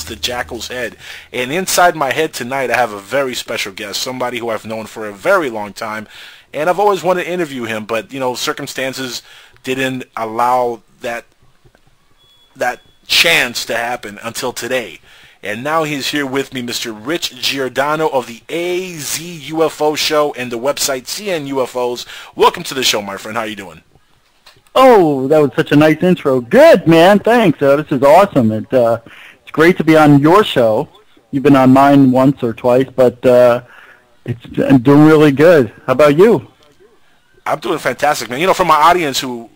the Jackal's Head. And inside my head tonight, I have a very special guest, somebody who I've known for a very long time, and I've always wanted to interview him, but, you know, circumstances didn't allow that chance to happen until today. And now he's here with me, Mr. Rich Giordano of the AZ Ufo Show and the website CN UFOs. Welcome to the show, my friend. How are you doing? Oh, that was such a nice intro. Good, man. Thanks. This is awesome. It's great to be on your show. You've been on mine once or twice, but I'm doing really good. How about you? I'm doing fantastic, man. You know, for my audience who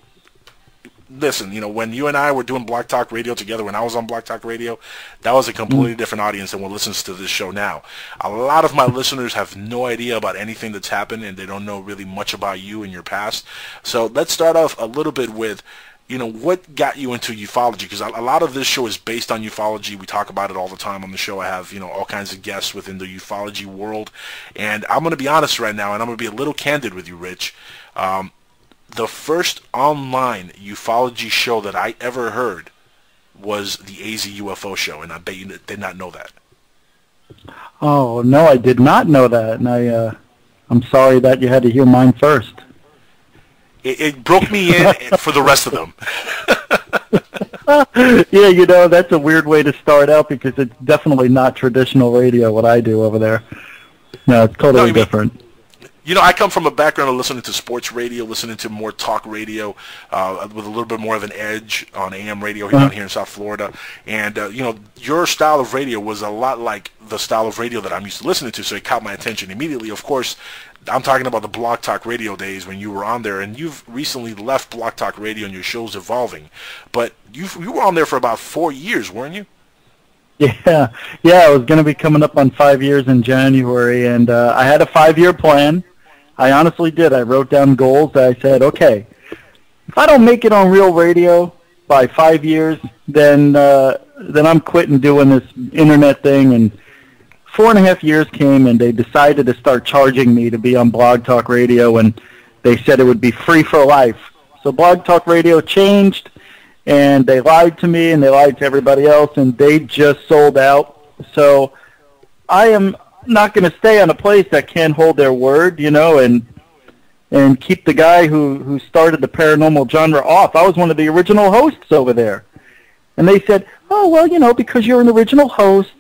listen, you know, when you and I were doing Block Talk Radio together, when I was on Block Talk Radio, that was a completely different audience than what listens to this show now. A lot of my listeners have no idea about anything that's happened, and they don't know really much about you and your past. So let's start off a little bit with, you know, what got you into ufology? Because a lot of this show is based on ufology. We talk about it all the time on the show. I have, you know, all kinds of guests within the ufology world. And I'm going to be honest right now, and I'm going to be a little candid with you, Rich. The first online ufology show that I ever heard was the AZ Ufo Show, and I bet you did not know that. Oh, no, I did not know that, and I'm sorry that you had to hear mine first. It broke me in for the rest of them. Yeah, you know, that's a weird way to start out because it's definitely not traditional radio, what I do over there. No, it's totally different. You know, I come from a background of listening to sports radio, listening to more talk radio, with a little bit more of an edge on AM radio down here in South Florida. And, you know, your style of radio was a lot like the style of radio that I'm used to listening to, so it caught my attention immediately. Of course, I'm talking about the Blog Talk Radio days when you were on there, and you've recently left Blog Talk Radio and your show's evolving. But you were on there for about 4 years, weren't you? Yeah, I was going to be coming up on 5 years in January, and I had a 5-year plan. I honestly did. I wrote down goals. I said, okay, if I don't make it on real radio by 5 years, then I'm quitting doing this internet thing. And 4.5 years came, and they decided to start charging me to be on Blog Talk Radio, and they said it would be free for life. So Blog Talk Radio changed, and they lied to me, and they lied to everybody else, and they just sold out. So I am not going to stay on a place that can't hold their word, you know, and keep the guy who started the paranormal genre off. I was one of the original hosts over there. And they said, oh, well, you know, because you're an original host,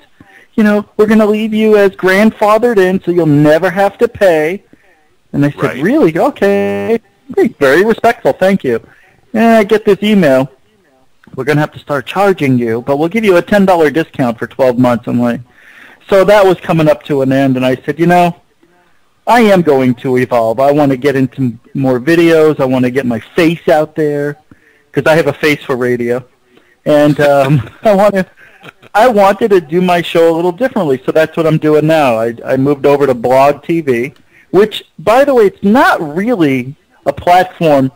you know, we're going to leave you as grandfathered in so you'll never have to pay. And they said, really? Okay. Great. Very respectful. Thank you. And I get this email. We're going to have to start charging you, but we'll give you a $10 discount for 12 months. I'm like, so that was coming up to an end, and I said, you know, I am going to evolve. I want to get into more videos. I want to get my face out there because I have a face for radio. And I wanted to do my show a little differently, so that's what I'm doing now. I moved over to Blog TV, which, by the way, it's not really a platform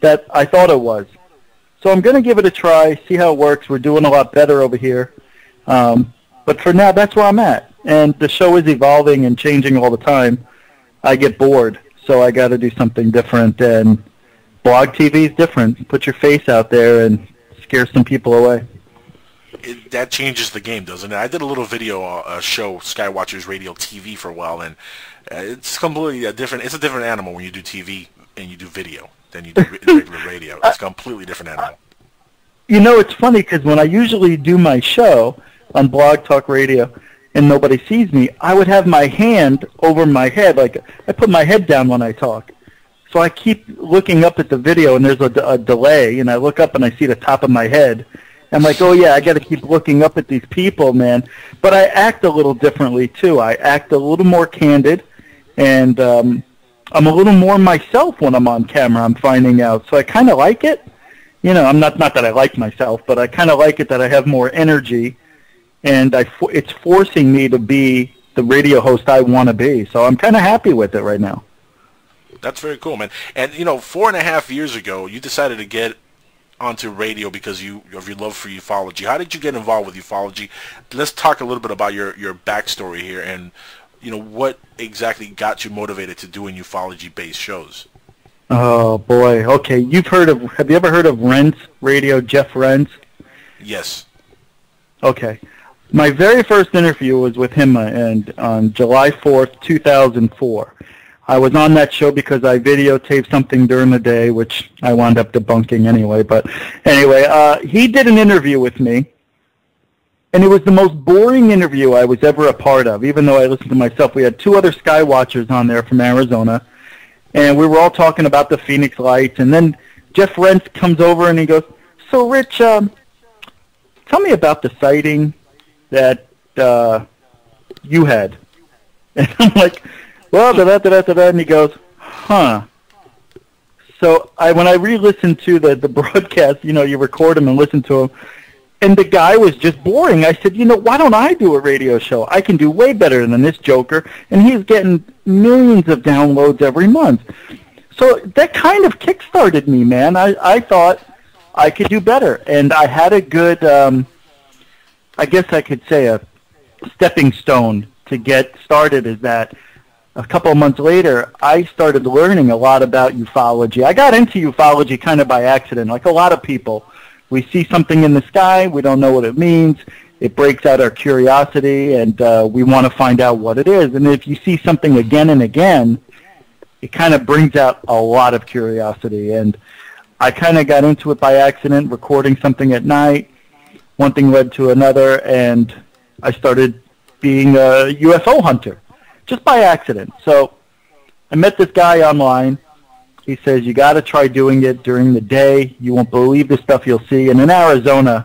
that I thought it was. So I'm going to give it a try, see how it works. We're doing a lot better over here. But for now, that's where I'm at. And the show is evolving and changing all the time. I get bored, so I got to do something different. And Blog TV is different. Put your face out there and scare some people away. That changes the game, doesn't it? I did a little video show, Skywatchers Radio TV, for a while, and it's completely different. It's a different animal when you do TV and you do video than you do regular radio. It's a completely different animal. You know, it's funny because when I usually do my show on Blog Talk Radio and nobody sees me, I would have my hand over my head. Like, I put my head down when I talk. So I keep looking up at the video, and there's a delay, and I look up and I see the top of my head. I'm like, oh, yeah, I got to keep looking up at these people, man. But I act a little differently, too. I act a little more candid, and I'm a little more myself when I'm on camera, I'm finding out. So I kind of like it. You know, I'm not that I like myself, but I kind of like it that I have more energy, and it's forcing me to be the radio host I want to be. So I'm kind of happy with it right now. That's very cool, man. And, you know, 4.5 years ago, you decided to get onto radio because of your love for ufology. How did you get involved with ufology? Let's talk a little bit about your backstory here and, you know, what exactly got you motivated to doing ufology-based shows. Oh, boy. Okay, have you ever heard of Renz Radio, Jeff Renz? Yes. Okay. My very first interview was with him on July 4th, 2004. I was on that show because I videotaped something during the day, which I wound up debunking anyway. But anyway, he did an interview with me, and it was the most boring interview I was ever a part of, even though I listened to myself. We had 2 other Skywatchers on there from Arizona, and we were all talking about the Phoenix Lights. And then Jeff Rentz comes over, and he goes, "So, Rich, tell me about the sighting that you had." And I'm like, well, da-da-da-da-da, and he goes, huh. So when I re-listened to the broadcast, you record them and listen to them, and the guy was just boring. I said, why don't I do a radio show? I can do way better than this joker, and he's getting millions of downloads every month. So that kind of kick-started me, man. I thought I could do better, and I had a good, I guess I could say a stepping stone to get started is that a couple of months later, I started learning a lot about ufology. I got into ufology kind of by accident, like a lot of people. We see something in the sky, we don't know what it means, it breaks out our curiosity, and we want to find out what it is. And if you see something again and again, it kind of brings out a lot of curiosity. And I kind of got into it by accident, recording something at night. One thing led to another, and I started being a UFO hunter, just by accident. So I met this guy online. He says, you got to try doing it during the day. You won't believe the stuff you'll see. And in Arizona,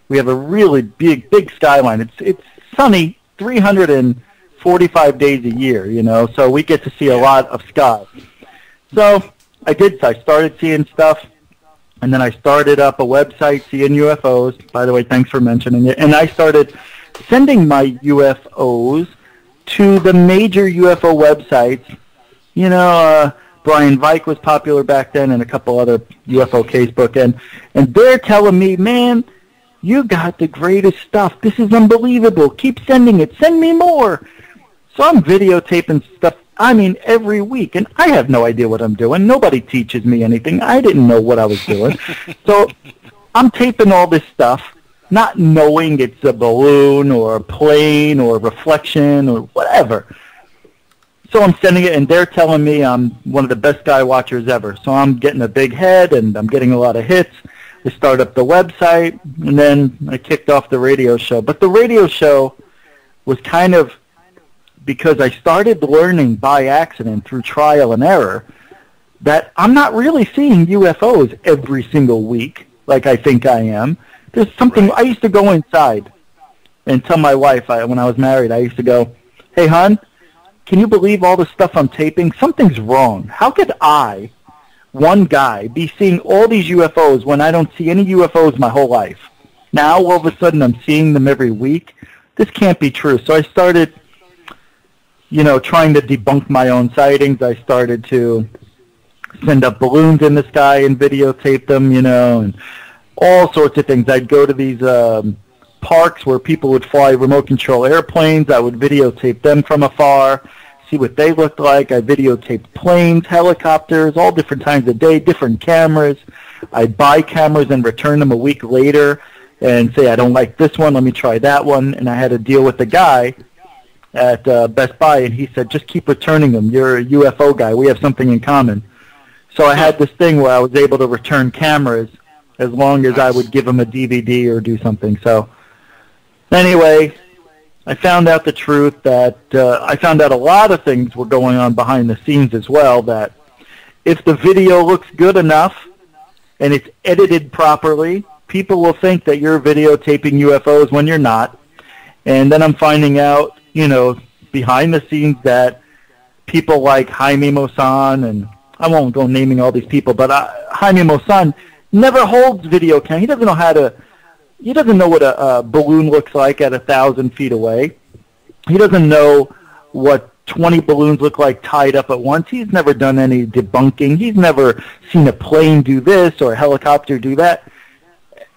we have a really big skyline. It's sunny 345 days a year, so we get to see a lot of sky. So I started seeing stuff, and then I started up a website, Seeing UFOs. By the way, thanks for mentioning it. And I started sending my UFOs to the major UFO websites. Brian Vike was popular back then, and a couple other UFO casebook, and they're telling me, man, you got the greatest stuff. This is unbelievable. Keep sending it. Send me more. So I'm videotaping stuff, every week, and I have no idea what I'm doing. Nobody teaches me anything. I didn't know what I was doing. So I'm taping all this stuff, not knowing it's a balloon or a plane or a reflection or whatever. So I'm sending it, and they're telling me I'm one of the best sky watchers ever. So I'm getting a big head, and I'm getting a lot of hits. I start up the website, and then I kicked off the radio show. But the radio show was kind of because I started learning by accident through trial and error that I'm not really seeing UFOs every single week like I think I am. There's something. I used to go inside and tell my wife, when I was married, I used to go, hey, hon, can you believe all the stuff I'm taping? Something's wrong. How could I, one guy, be seeing all these UFOs when I don't see any UFOs my whole life? Now, all of a sudden, I'm seeing them every week. This can't be true. So I started, trying to debunk my own sightings. I started to send up balloons in the sky and videotape them, and all sorts of things. I'd go to these parks where people would fly remote control airplanes. I would videotape them from afar, see what they looked like. I videotaped planes, helicopters, all different times of day, different cameras. I'd buy cameras and return them a week later and say, I don't like this one, let me try that one. And I had a deal with the guy at Best Buy, and he said, just keep returning them. You're a UFO guy. We have something in common. So I had this thing where I was able to return cameras as long as I would give them a DVD or do something. So anyway, I found out the truth that I found out a lot of things were going on behind the scenes as well, that if the video looks good enough and it's edited properly, people will think that you're videotaping UFOs when you're not. And then I'm finding out, behind the scenes that people like Jaime Maussan, and I won't go naming all these people, but Jaime Maussan never holds video cam. He doesn't know what a balloon looks like at 1,000 feet away. He doesn't know what 20 balloons look like tied up at once. He's never done any debunking. He's never seen a plane do this or a helicopter do that.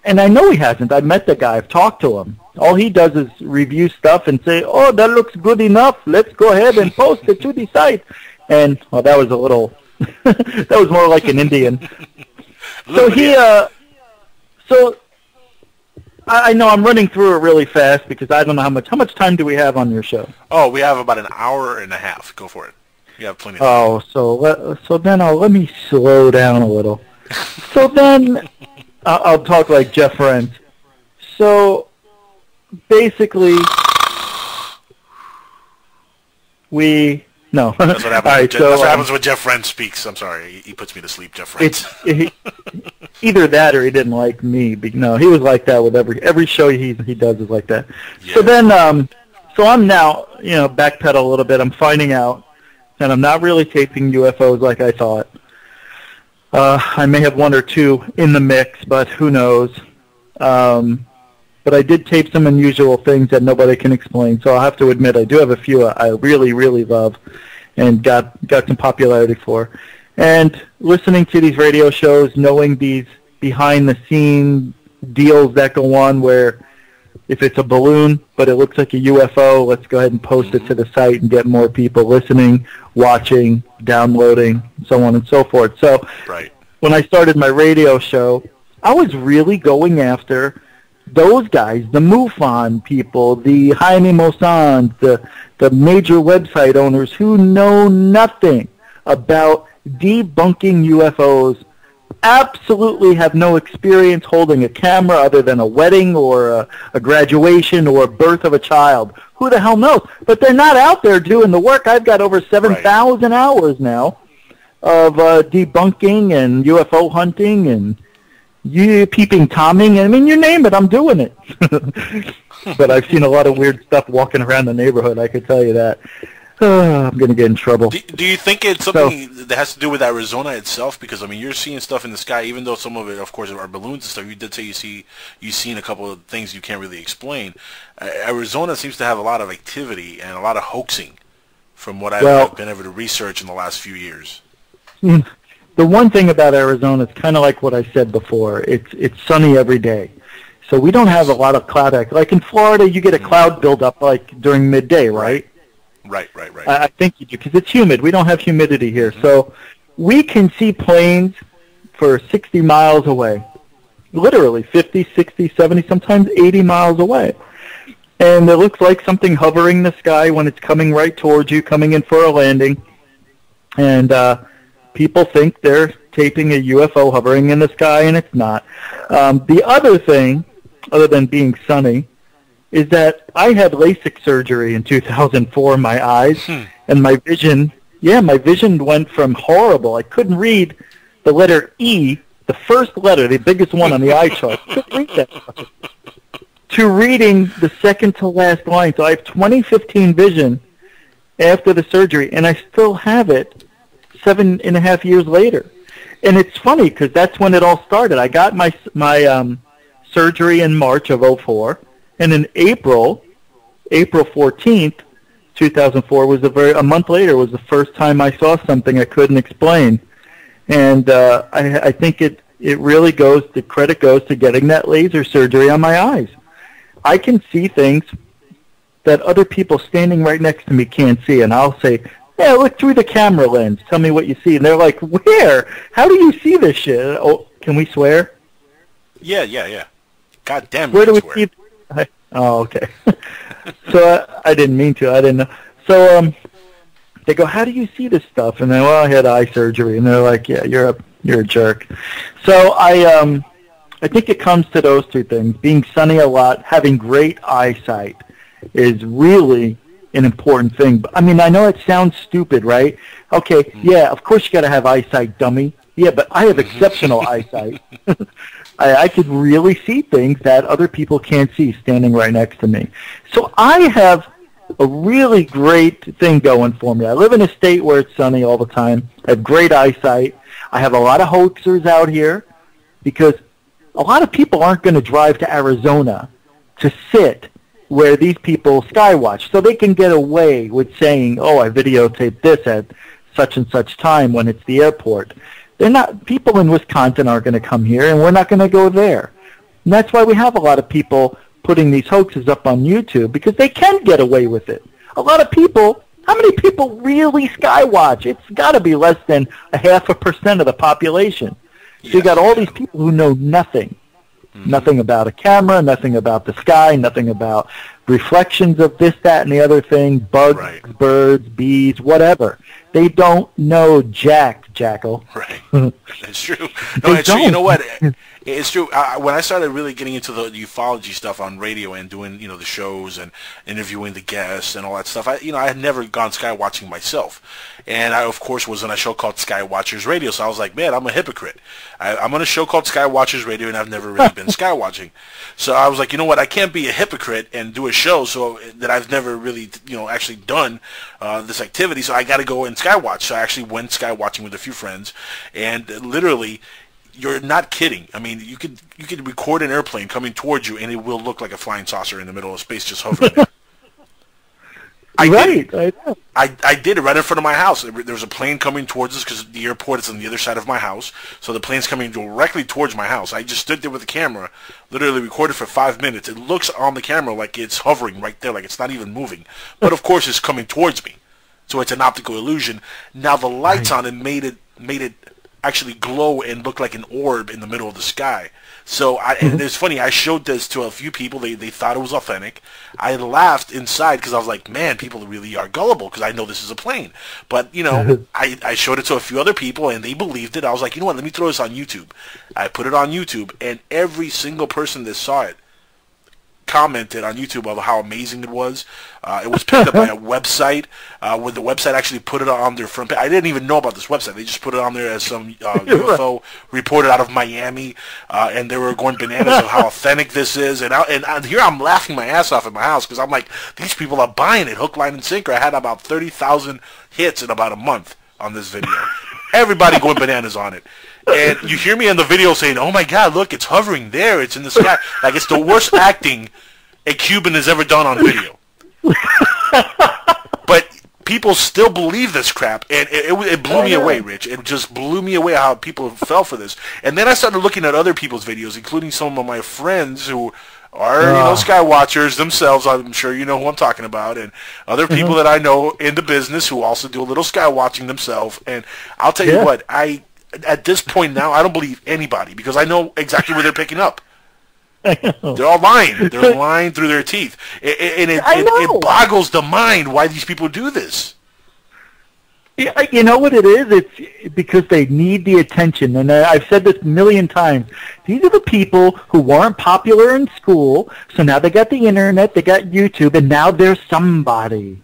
And I know he hasn't. I met the guy. I've talked to him. All he does is review stuff and say, oh, that looks good enough. Let's go ahead and post it to the site. And, well, that was a little, that was more like an Indian. So he, so I know I'm running through it really fast because I don't know how much time do we have on your show? Oh, we have about an hour and a half. Go for it. You have plenty of time. Oh, so then let me slow down a little. So then I'll talk like Jeff Renz. So basically, no. That's what happens. Right, that's what happens when Jeff Renz speaks. I'm sorry, he puts me to sleep. Jeff Renz. Either that or he didn't like me. No, he was like that with every show he does is like that. Yeah. So then, so I'm now backpedal a little bit. I'm finding out that I'm not really taping UFOs like I thought. I may have one or two in the mix, but who knows? But I did tape some unusual things that nobody can explain. So I'll have to admit I do have a few I really, really love and got some popularity for. And listening to these radio shows, knowing these behind-the-scene deals that go on where if it's a balloon but it looks like a UFO, let's go ahead and post it to the site and get more people listening, watching, downloading, so on and so forth. So when I started my radio show, I was really going after those guys, the MUFON people, the Jaime Maussands, the major website owners who know nothing about debunking UFOs, absolutely have no experience holding a camera other than a wedding or a graduation or a birth of a child. Who the hell knows? But they're not out there doing the work. I've got over 7,000 hours now of debunking and UFO hunting and peeping Tomming. I mean, you name it, I'm doing it. But I've seen a lot of weird stuff walking around the neighborhood, I could tell you that. I'm going to get in trouble. Do you think it's something that has to do with Arizona itself? Because, I mean, you're seeing stuff in the sky, even though some of it, of course, are balloons and stuff. You did say you've seen a couple of things you can't really explain. Arizona seems to have a lot of activity and a lot of hoaxing from what I've been able to research in the last few years. The one thing about Arizona is kind of like what I said before. It's sunny every day. So we don't have a lot of cloud act. Like in Florida, you get a cloud buildup like during midday, right? Right. I think you do, because it's humid. We don't have humidity here. So we can see planes for 60 miles away, literally 50, 60, 70, sometimes 80 miles away. And it looks like something hovering in the sky when it's coming right towards you, coming in for a landing. And people think they're taping a UFO hovering in the sky, and it's not. The other thing, other than being sunny, is that I had LASIK surgery in 2004 in my eyes, and my vision went from horrible. I couldn't read the letter E, the first letter, the biggest one on the eye chart. I couldn't read that. To reading the second to last line. So I have 20/15 vision after the surgery, and I still have it 7.5 years later. And it's funny because that's when it all started. I got my surgery in March of 2004. And in April 14th, 2004, was a month later, was the first time I saw something I couldn't explain. And I think it really the credit goes to getting that laser surgery on my eyes. I can see things that other people standing right next to me can't see. And I'll say, yeah, look through the camera lens. Tell me what you see. And they're like, where? How do you see this shit? Oh, can we swear? Yeah. God damn it. Where do we see? Oh, okay. So I didn't mean to. I didn't know. So they go, how do you see this stuff? And then, well, I had eye surgery. And they're like, yeah, you're a jerk. So I think it comes to those two things. Being sunny a lot, having great eyesight is really an important thing. I mean, I know it sounds stupid, right? Okay, yeah, of course you got to have eyesight, dummy. Yeah, but I have exceptional eyesight. I could really see things that other people can't see standing right next to me. So I have a really great thing going for me. I live in a state where it's sunny all the time. I have great eyesight. I have a lot of hoaxers out here because a lot of people aren't going to drive to Arizona to sit where these people skywatch. So they can get away with saying, oh, I videotaped this at such and such time when it's the airport. They're not, people in Wisconsin aren't going to come here, and we're not going to go there. And that's why we have a lot of people putting these hoaxes up on YouTube, because they can get away with it. A lot of people, how many people really skywatch? It's got to be less than 0.5% of the population. So you got all these people who know nothing. Nothing about a camera, nothing about the sky, nothing about reflections of this, that, and the other thing, bugs, birds, bees, whatever. They don't know Jackal. Right. That's true. No, it's true. You know what? It's true. When I started really getting into the ufology stuff on radio and doing, the shows and interviewing the guests and all that stuff, I had never gone skywatching myself. And I, of course, was on a show called Skywatchers Radio. So I was like, man, I'm a hypocrite. I'm on a show called Skywatchers Radio, and I've never really been skywatching. So I was like, you know what? I can't be a hypocrite and do a show so that I've never really, actually done this activity. So I got to go and skywatch. So I actually went skywatching with a few friends, and literally, you're not kidding. I mean, you could record an airplane coming towards you, and it will look like a flying saucer in the middle of space just hovering there. I did it right in front of my house. There was a plane coming towards us because the airport is on the other side of my house. So the plane's coming directly towards my house. I just stood there with the camera, literally recorded for 5 minutes. It looks on the camera like it's hovering right there, like it's not even moving. But of course, it's coming towards me. So it's an optical illusion. Now the lights on it made it actually glow and look like an orb in the middle of the sky. So and it's funny, I showed this to a few people. They thought it was authentic. I laughed inside because I was like, man, people really are gullible because I know this is a plane. But, I showed it to a few other people and they believed it. I was like, you know what, let me throw this on YouTube. I put it on YouTube, and every single person that saw it commented on YouTube of how amazing it was. It was picked up by a website. When the website actually put it on their front page. I didn't even know about this website. They just put it on there as some UFO reported out of Miami, and they were going bananas of how authentic this is. And here I'm laughing my ass off at my house because I'm like, these people are buying it hook, line, and sinker. I had about 30,000 hits in about a month on this video. Everybody going bananas on it. And you hear me in the video saying, oh my God, look, it's hovering there. It's in the sky. Like, it's the worst acting a Cuban has ever done on video. But people still believe this crap. And it blew me away, Rich. It just blew me away how people fell for this. And then I started looking at other people's videos, including some of my friends who are, skywatchers themselves. I'm sure you know who I'm talking about. And other people that I know in the business who also do a little skywatching themselves. And I'll tell you what, at this point now, I don't believe anybody because I know exactly where they're picking up. They're all lying. They're lying through their teeth. And it boggles the mind why these people do this. Yeah, you know what it is? It's because they need the attention. And I've said this a million times. These are the people who weren't popular in school, so now they got the internet, they got YouTube, and now they're somebody.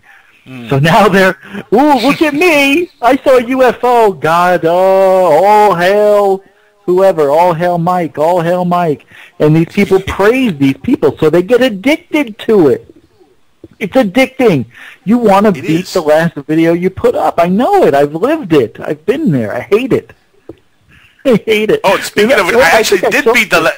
So now they're, ooh, look at me. I saw a UFO. God, all hail whoever. All hail Mike. All hail Mike. And these people praise these people, so they get addicted to it. It's addicting. You want to beat the last video you put up. I know it. I've lived it. I've been there. I hate it. I hate it. Oh, speaking of it, I actually did beat the...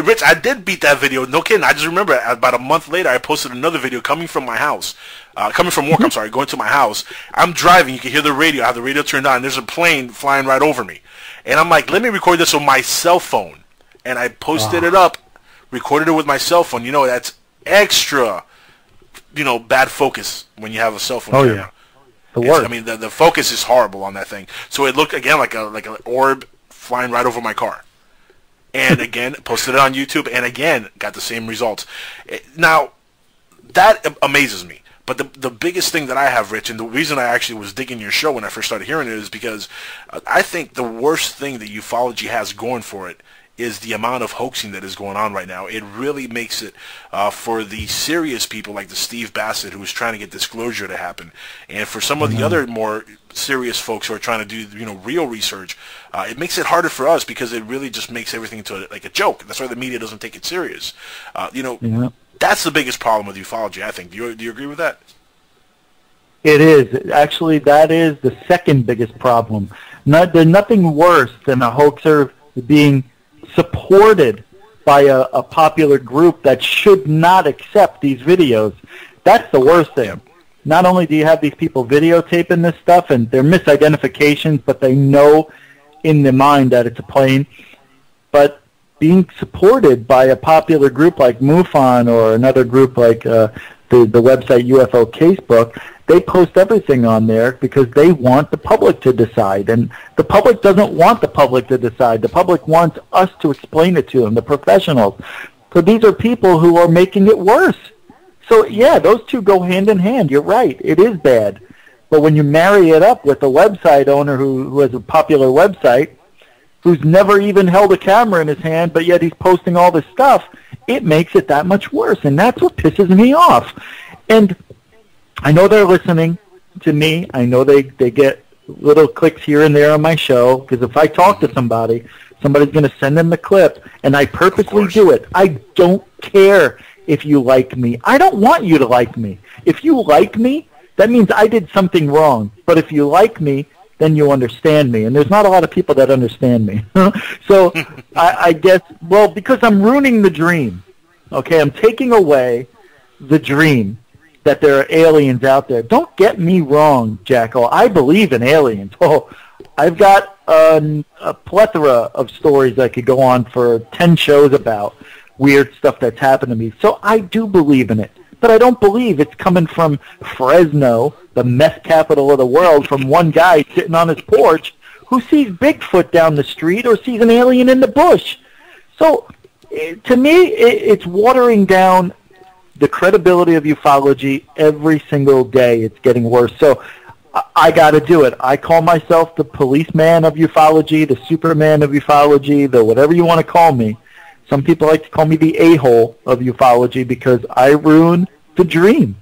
Rich, I did beat that video. No kidding. I just remember about a month later, I posted another video coming from my house. Coming from work, I'm sorry, going to my house. I'm driving. You can hear the radio. I have the radio turned on. There's a plane flying right over me. And I'm like, let me record this on my cell phone. And I posted it up, recorded it with my cell phone. That's extra, bad focus when you have a cell phone camera. The worst. I mean, the focus is horrible on that thing. So it looked, again, like an orb flying right over my car. And again, posted it on YouTube, and again, got the same results. Now, that amazes me. But the biggest thing that I have, Rich, and the reason I actually was digging your show when I first started hearing it is because I think the worst thing that ufology has going for it is the amount of hoaxing that is going on right now. It really makes it for the serious people like the Steve Bassett who is trying to get disclosure to happen, and for some of the other more serious folks who are trying to do real research, it makes it harder for us because it really just makes everything into like a joke. That's why the media doesn't take it serious. That's the biggest problem with ufology, I think. Do you agree with that? It is. Actually, that is the second biggest problem. There's nothing worse than a hoaxer being supported by a popular group that should not accept these videos. That's the worst thing. Not only do you have these people videotaping this stuff, and they're misidentifications, but they know in their mind that it's a plane, but being supported by a popular group like MUFON or another group like the the website UFO Casebook, they post everything on there because they want the public to decide. And the public doesn't want the public to decide. The public wants us to explain it to them, the professionals. So these are people who are making it worse. So, yeah, those two go hand in hand. You're right. It is bad. But when you marry it up with a website owner who has a popular website, who's never even held a camera in his hand, but yet he's posting all this stuff, it makes it that much worse. And that's what pisses me off. And I know they're listening to me. I know they get little clicks here and there on my show, because if I talk to somebody's going to send them the clip, and I purposely do it. I don't care if you like me. I don't want you to like me. If you like me, that means I did something wrong. But if you like me, then you understand me. And there's not a lot of people that understand me. So I guess, well, because I'm ruining the dream. Okay, I'm taking away the dream that there are aliens out there. Don't get me wrong, Jackal. I believe in aliens. Oh, I've got a plethora of stories I could go on for 10 shows about weird stuff that's happened to me. So I do believe in it. But I don't believe it's coming from Fresno, the meth capital of the world, from one guy sitting on his porch who sees Bigfoot down the street or sees an alien in the bush. So to me, it's watering down the credibility of ufology every single day. It's getting worse. So I got to do it. I call myself the policeman of ufology, the Superman of ufology, the whatever you want to call me. Some people like to call me the a-hole of ufology because I ruin the dream.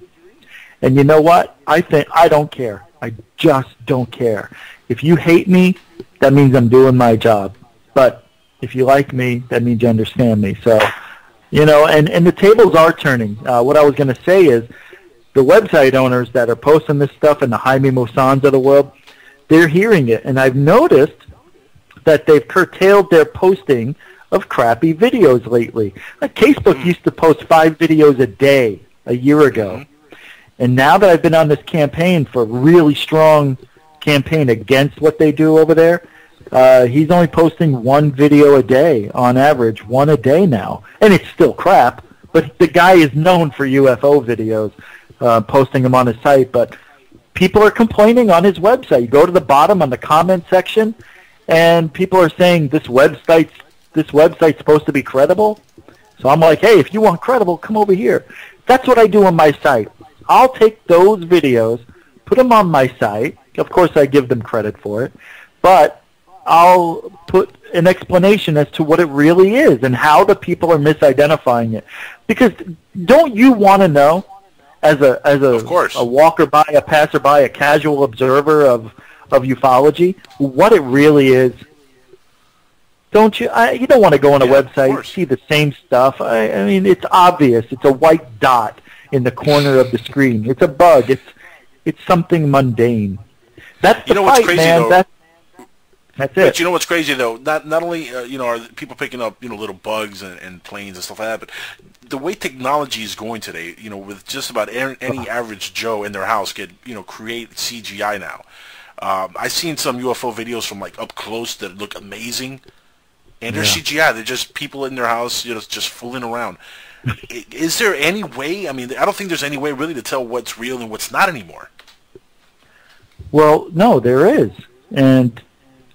And you know what? I don't care. I just don't care. If you hate me, that means I'm doing my job. But if you like me, that means you understand me. So, you know, and the tables are turning. What I was going to say is the website owners that are posting this stuff and the Jaime Maussan's of the world, they're hearing it. And I've noticed that they've curtailed their posting of crappy videos lately. Like Casebook used to post 5 videos a day a year ago. And now that I've been on this campaign for a really strong campaign against what they do over there, he's only posting 1 video a day on average, 1 a day now. And it's still crap, but the guy is known for UFO videos, posting them on his site. But people are complaining on his website. You go to the bottom on the comment section, and people are saying this website's supposed to be credible. So I'm like, hey, if you want credible, come over here. That's what I do on my site. I'll take those videos, put them on my site. Of course, I give them credit for it. But I'll put an explanation as to what it really is and how the people are misidentifying it. Because don't you want to know, as a walker by, a passerby, a casual observer of ufology, what it really is? Don't you? You don't want to go on a website, see the same stuff. I mean, it's obvious. It's a white dot in the corner of the screen. It's a bug. It's something mundane. That's the fight, man. That's it. But you know what's crazy though? Not only are people picking up little bugs and planes and stuff like that, but the way technology is going today, with just about any average Joe in their house create CGI now. I've seen some UFO videos from like up close that look amazing. And they're CGI. They're just people in their house, just fooling around. Is there any way? I mean, I don't think there's any way really to tell what's real and what's not anymore. Well, no, there is. And,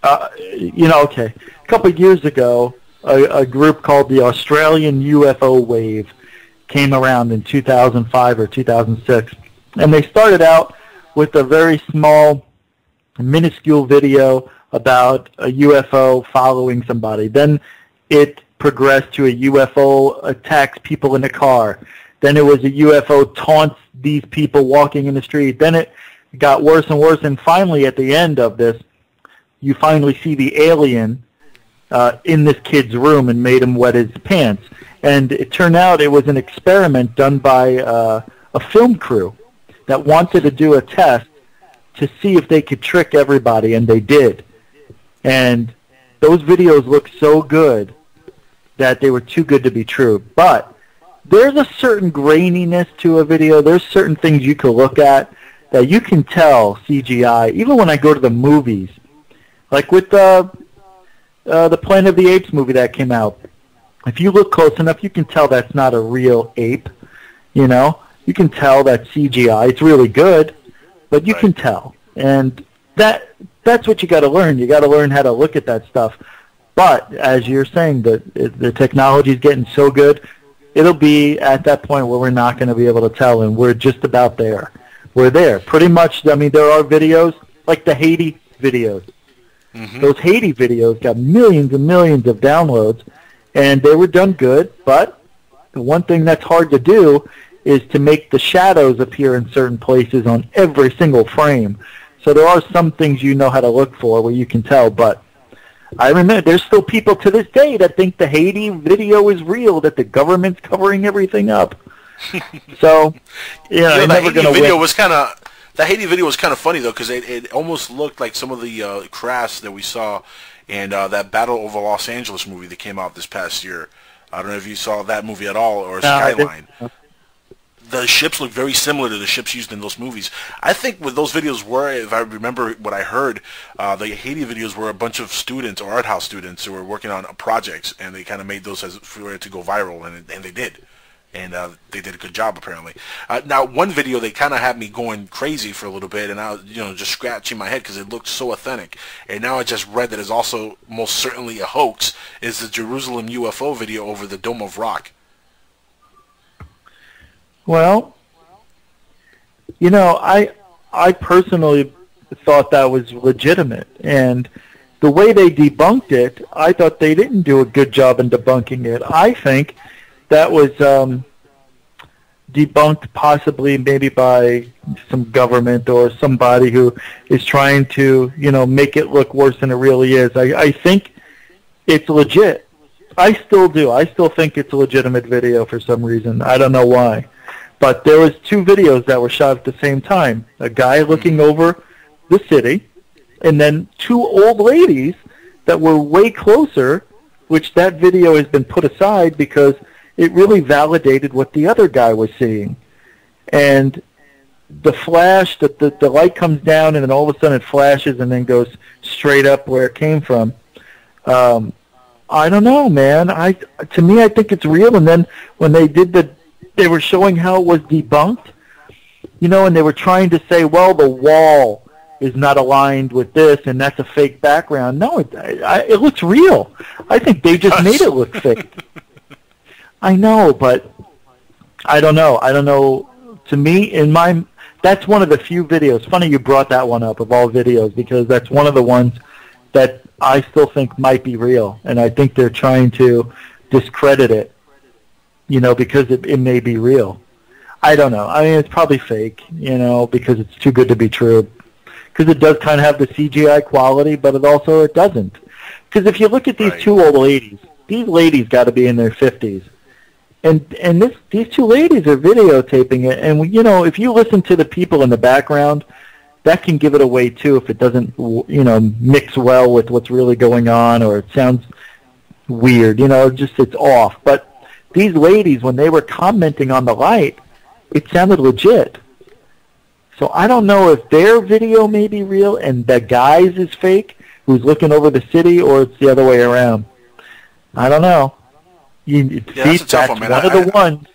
okay. A couple of years ago, a group called the Australian UFO Wave came around in 2005 or 2006. And they started out with a very small, minuscule video about a UFO following somebody. Then it progressed to a UFO attacks people in a car. Then it was a UFO taunts these people walking in the street. Then it got worse and worse, and finally at the end of this, you finally see the alien in this kid's room and made him wet his pants. And it turned out it was an experiment done by a film crew that wanted to do a test to see if they could trick everybody, and they did. And those videos look so good that they were too good to be true. But there's a certain graininess to a video. There's certain things you can look at that you can tell CGI. Even when I go to the movies, like with the Planet of the Apes movie that came out, if you look close enough, you can tell that's not a real ape. You can tell that CGI. It's really good, but you can tell. And that's what you got to learn. You got to learn how to look at that stuff. But as you're saying, the technology is getting so good, it'll be at that point where we're not going to be able to tell, and we're just about there. We're there. Pretty much, I mean, there are videos, like the Haiti videos. Mm-hmm. Those Haiti videos got millions and millions of downloads, and they were done good, but the one thing that's hard to do is to make the shadows appear in certain places on every single frame. So there are some things you know how to look for where you can tell, but I remember there's still people to this day that think the Haiti video is real, that the government's covering everything up. So, yeah, the Haiti video was kind of funny though, because it almost looked like some of the crafts that we saw in that Battle over Los Angeles movie that came out this past year. I don't know if you saw that movie at all, or Skyline. The ships look very similar to the ships used in those movies. I think what those videos were, if I remember what I heard, the Haiti videos were a bunch of students or art house students who were working on projects, and they kind of made those as for it to go viral, and they did. And they did a good job, apparently. Now, one video, they kind of had me going crazy for a little bit, and I was, just scratching my head because it looked so authentic. And now I just read that it's also most certainly a hoax, is the Jerusalem UFO video over the Dome of Rock. Well, I personally thought that was legitimate, and the way they debunked it, I thought they didn't do a good job in debunking it. I think that was debunked possibly maybe by some government or somebody who is trying to, make it look worse than it really is. I think it's legit. I still do. I still think it's a legitimate video for some reason. I don't know why. But there was two videos that were shot at the same time. A guy looking over the city, and then two old ladies that were way closer, which that video has been put aside because it really validated what the other guy was seeing. And the flash, the light comes down, and then all of a sudden it flashes and then goes straight up where it came from. I don't know, man. To me, I think it's real. And then when they did they were showing how it was debunked, and they were trying to say, well, the wall is not aligned with this, and that's a fake background. No, it looks real. I think they just made it look fake. I know, but I don't know. I don't know. To me, that's one of the few videos. Funny you brought that one up of all videos, because that's one of the ones that I still think might be real, and I think they're trying to discredit it, because it may be real. I don't know. I mean, it's probably fake, because it's too good to be true. Because it does kind of have the CGI quality, but it doesn't. Because if you look at these two old ladies, these ladies got to be in their 50s. And these two ladies are videotaping it, and if you listen to the people in the background, that can give it away too if it doesn't mix well with what's really going on, or it sounds weird, it's off. But these ladies, when they were commenting on the light, it sounded legit. So I don't know if their video may be real and the guy's is fake, who's looking over the city, or it's the other way around. I don't know. That's a tough one, man. One of the ones.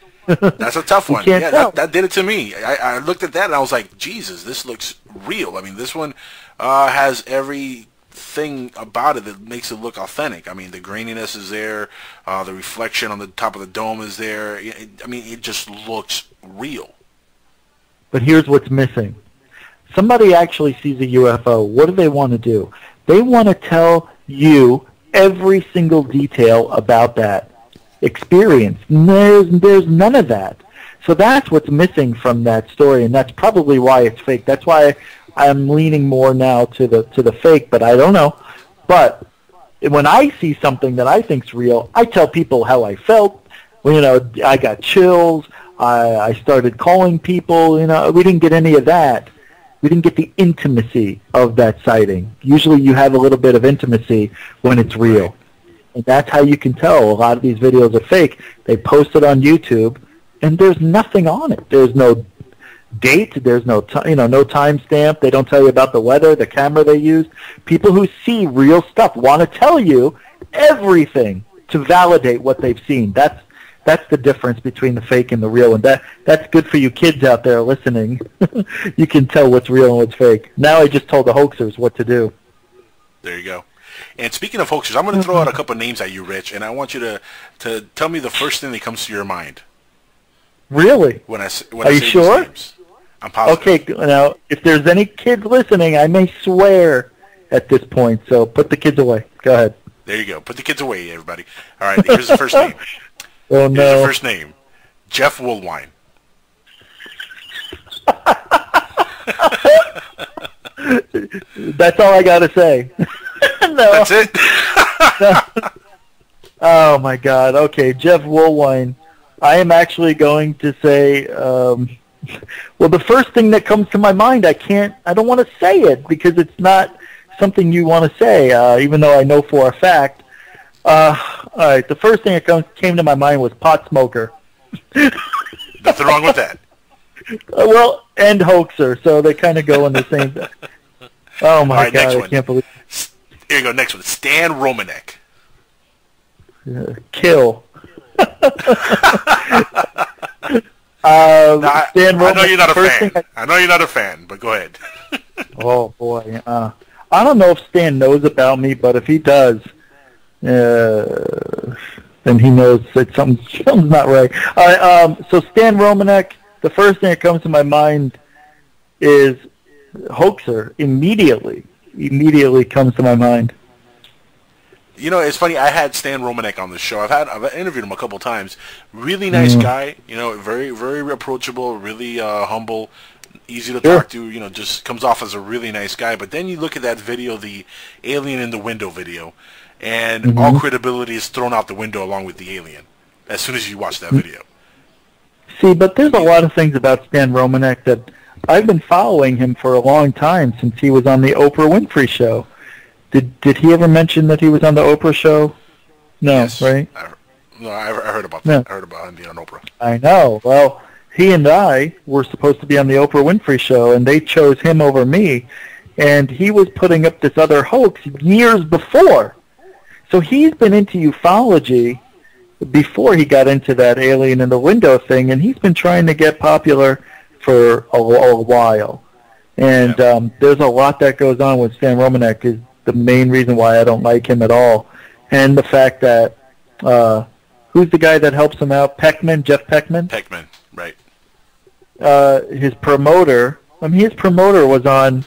That's a tough one. Yeah, that did it to me. I looked at that and I was like, Jesus, this looks real. I mean, this one has everything about it that makes it look authentic. I mean, the graininess is there. The reflection on the top of the dome is there. I mean, it just looks real. But here's what's missing. Somebody actually sees a UFO. What do they want to do? They want to tell you every single detail about that experience. There's none of that. So that's what's missing from that story, and that's probably why it's fake. That's why I'm leaning more now to the fake, but I don't know. But when I see something that I think's real, I tell people how I felt. I got chills. I started calling people. We didn't get any of that. We didn't get the intimacy of that sighting. Usually you have a little bit of intimacy when it's real. And that's how you can tell a lot of these videos are fake. They post it on YouTube, and there's nothing on it. There's no date. There's no no timestamp. They don't tell you about the weather, the camera they used. People who see real stuff want to tell you everything to validate what they've seen. That's the difference between the fake and the real, and that's good for you kids out there listening. You can tell what's real and what's fake. Now I just told the hoaxers what to do. There you go. And speaking of hoaxers, I'm going to throw out a couple of names at you, Rich, and I want you to tell me the first thing that comes to your mind. Really? When I say you sure? These names. I'm positive. Okay, now, if there's any kids listening, I may swear at this point, so put the kids away. Go ahead. There you go. Put the kids away, everybody. All right, here's the first name. Oh, no. Here's the first name. Jeff Woolwine. That's all I got to say. No. That's it? Oh, my God. Okay, Jeff Woolwine. I am actually going to say, well, the first thing that comes to my mind, I don't want to say it because it's not something you want to say, even though I know for a fact. All right, the first thing that came to my mind was pot smoker. Nothing wrong with that. Well, and hoaxer, so they kind of go in the same thing. Oh, my right, God, I can't believe it. Here you go, next one. Stan Romanek. Kill. I know you're not a fan. I know you're not a fan, but go ahead. Oh, boy. I don't know if Stan knows about me, but if he does, then he knows that something's not right. All right, so Stan Romanek, the first thing that comes to my mind is hoaxer. Immediately comes to my mind. You know, it's funny. I had Stan Romanek on the show. I've interviewed him a couple times. Really nice guy. You know, very very approachable. Really humble, easy to talk to. You know, just comes off as a really nice guy. But then you look at that video, the alien in the window video, and all credibility is thrown out the window along with the alien as soon as you watch that video. See, but there's a lot of things about Stan Romanek that I've been following him for a long time since he was on the Oprah Winfrey Show. Did he ever mention that he was on the Oprah Show? No, yes. Right? I heard about that. I heard about him being on Oprah. I know. Well, he and I were supposed to be on the Oprah Winfrey Show, and they chose him over me, and he was putting up this other hoax years before. So he's been into ufology before he got into that alien in the window thing, and he's been trying to get popular for a while. And there's a lot that goes on with Stan Romanek is the main reason why I don't like him at all. And the fact that, who's the guy that helps him out? Jeff Peckman? Peckman, right. His promoter was on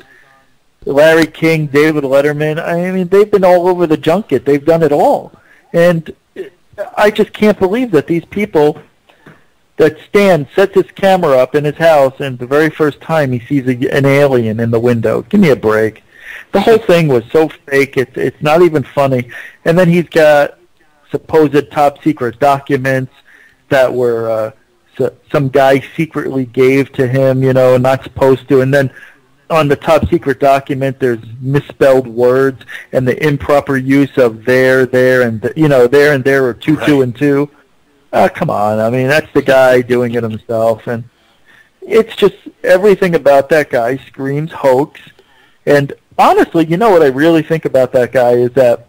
Larry King, David Letterman. I mean, they've been all over the junket. They've done it all. And I just can't believe that these people, that Stan sets his camera up in his house, and the very first time he sees an alien in the window. Give me a break. The whole thing was so fake, it's not even funny. And then he's got supposed top-secret documents that were some guy secretly gave to him, you know, not supposed to. And then on the top-secret document, there's misspelled words and the improper use of there, and, there and there are two, right. 2 and 2. Come on. I mean, that's the guy doing it himself. And it's just everything about that guy screams hoax. And honestly, you know what I really think about that guy is that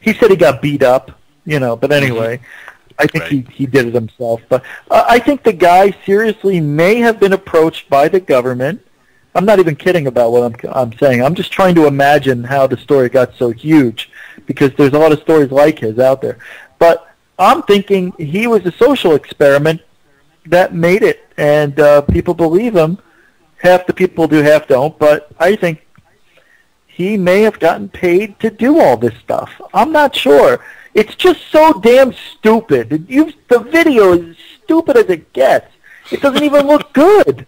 he said he got beat up, but anyway, I think he did it himself. But I think the guy seriously may have been approached by the government. I'm not even kidding about what I'm saying. I'm just trying to imagine how the story got so huge because there's a lot of stories like his out there. But I'm thinking he was a social experiment that made it, and people believe him. Half the people do, half don't, but I think he may have gotten paid to do all this stuff. I'm not sure. It's just so damn stupid. The video is as stupid as it gets. It doesn't even look good.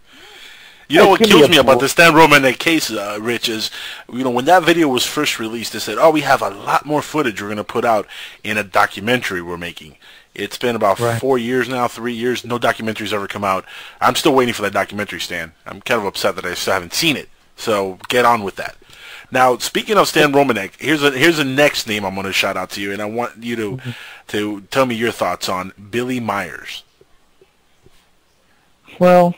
You know what kills me about the Stan Romanek case, Rich, is, when that video was first released, they said, we have a lot more footage we're going to put out in a documentary we're making. It's been about 4 years now, 3 years. No documentary's ever come out. I'm still waiting for that documentary, Stan. I'm kind of upset that I still haven't seen it. So get on with that. Now, speaking of Stan Romanek, here's the next name I'm going to shout out to you, and I want you to tell me your thoughts on Billy Myers. Well,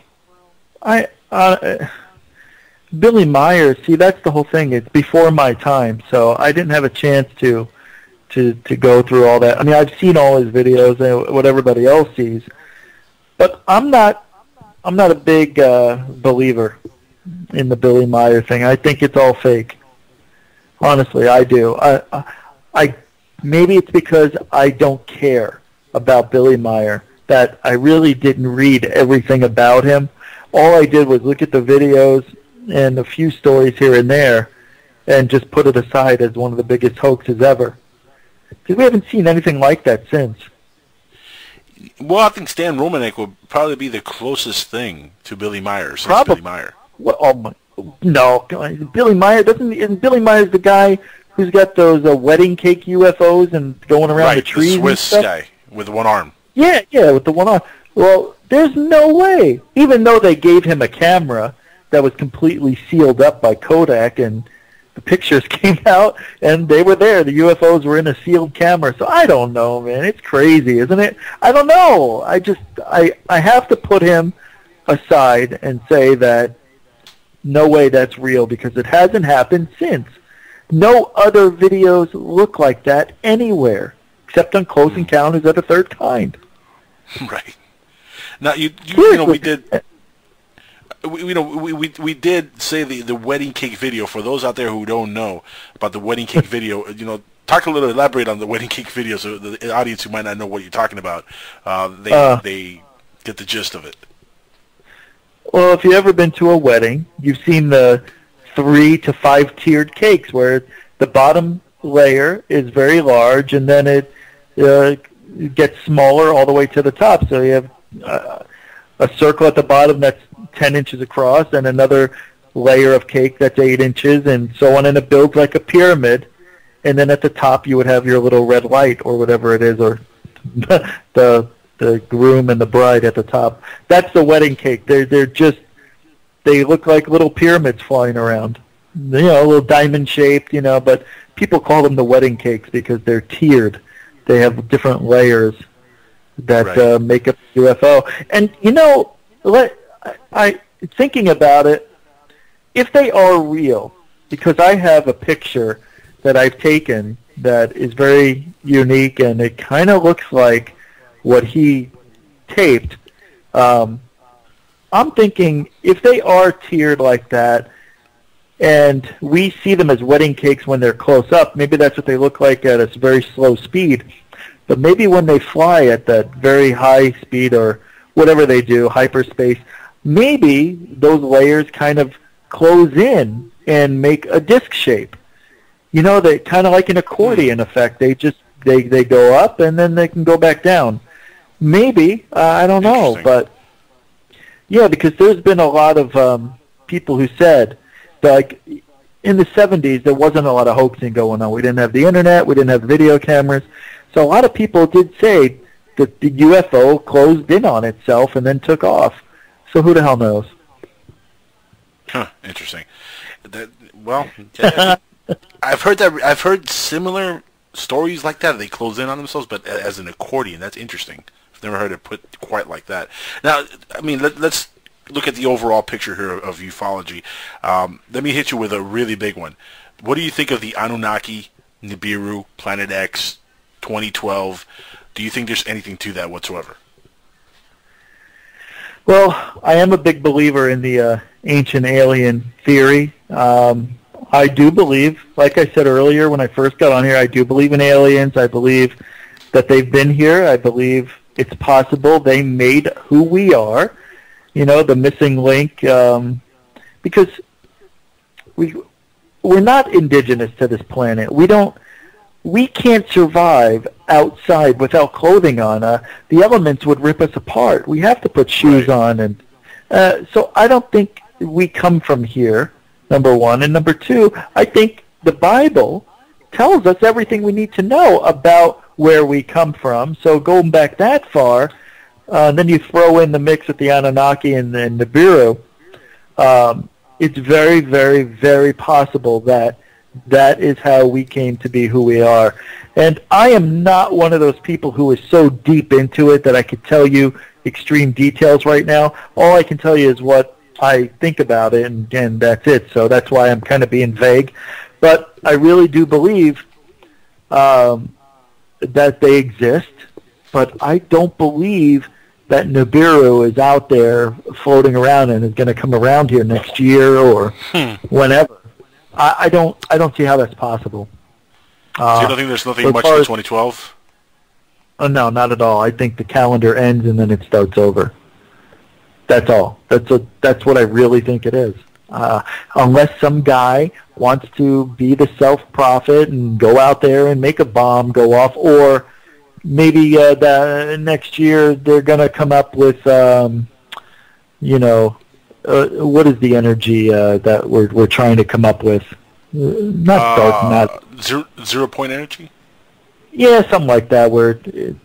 Billy Myers, see, that's the whole thing. It's before my time, so I didn't have a chance to to go through all that. I mean, I've seen all his videos and what everybody else sees, but I'm not a big believer in the Billy Meyer thing. I think it's all fake. Honestly, I do. I maybe it's because I don't care about Billy Meyer that I really didn't read everything about him. All I did was look at the videos and a few stories here and there and just put it aside as one of the biggest hoaxes ever. Because we haven't seen anything like that since. Well, I think Stan Romanek would probably be the closest thing to Billy Meyer since Probably. Billy Meyer. Well, oh my, no, Billy Meyer isn't Billy Meyer's the guy who's got those wedding cake UFOs and going around the trees? The Swiss and stuff? guy with one arm. Yeah, with the one arm. Well, there's no way. Even though they gave him a camera that was completely sealed up by Kodak, and the pictures came out, and they were there. The UFOs were in a sealed camera. So I don't know, man. It's crazy, isn't it? I don't know. I have to put him aside and say that no way that's real, because it hasn't happened since. No other videos look like that anywhere, except on Close Encounters of the Third Kind. Right. Now we did say the wedding cake video. For those out there who don't know about the wedding cake video, elaborate on the wedding cake video so the audience who might not know what you're talking about, they get the gist of it. Well, if you've ever been to a wedding, you've seen the 3 to 5 tiered cakes where the bottom layer is very large and then it gets smaller all the way to the top. So you have a circle at the bottom that's 10 inches across and another layer of cake that's 8 inches and so on, and it builds like a pyramid. And then at the top you would have your little red light or whatever it is, or the groom and the bride at the top. That's the wedding cake. They look like little pyramids flying around. A little diamond shaped, but people call them the wedding cakes because they're tiered. They have different layers that make up the UFO. And thinking about it, if they are real, because I have a picture that I've taken that is very unique and it kind of looks like what he taped. I'm thinking if they are tiered like that and we see them as wedding cakes when they're close up, maybe that's what they look like at a very slow speed. But maybe when they fly at that very high speed or whatever they do, hyperspace, maybe those layers kind of close in and make a disc shape. They kind of like an accordion effect. They go up and then they can go back down. Maybe, I don't know, but yeah, because there's been a lot of people who said, like, in the 70s, there wasn't a lot of hoaxing going on. We didn't have the internet, we didn't have video cameras, so a lot of people did say that the UFO closed in on itself and then took off. So who the hell knows? Huh, interesting. I've heard similar stories like that. They close in on themselves, but as an accordion. That's interesting. I've never heard it put quite like that. Now, I mean, let's look at the overall picture here of ufology. Let me hit you with a really big one. What do you think of the Anunnaki, Nibiru, Planet X, 2012? Do you think there's anything to that whatsoever? Well, I am a big believer in the ancient alien theory. I do believe, like I said earlier when I first got on here, I do believe in aliens. I believe that they've been here. I believe it's possible they made who we are, the missing link, because we're not indigenous to this planet. We can't survive outside without clothing on. The elements would rip us apart. We have to put shoes on, and so I don't think we come from here, number one. And number two, I think the Bible tells us everything we need to know about where we come from. So going back that far, then you throw in the mix with the Anunnaki and the Nibiru, it's very, very, very possible that is how we came to be who we are. And I am not one of those people who is so deep into it that I could tell you extreme details right now. All I can tell you is what I think about it, and that's it. So that's why I'm kind of being vague. But I really do believe that they exist, but I don't believe that Nibiru is out there floating around and is going to come around here next year or whenever. I don't see how that's possible. So you don't think there's nothing much in 2012? No, not at all. I think the calendar ends and then it starts over. That's all. That's what I really think it is. Unless some guy wants to be the self-prophet and go out there and make a bomb go off, or maybe the next year they're going to come up with, what is the energy that we're trying to come up with? Not dark matter. 0 point energy? Yeah, something like that. Where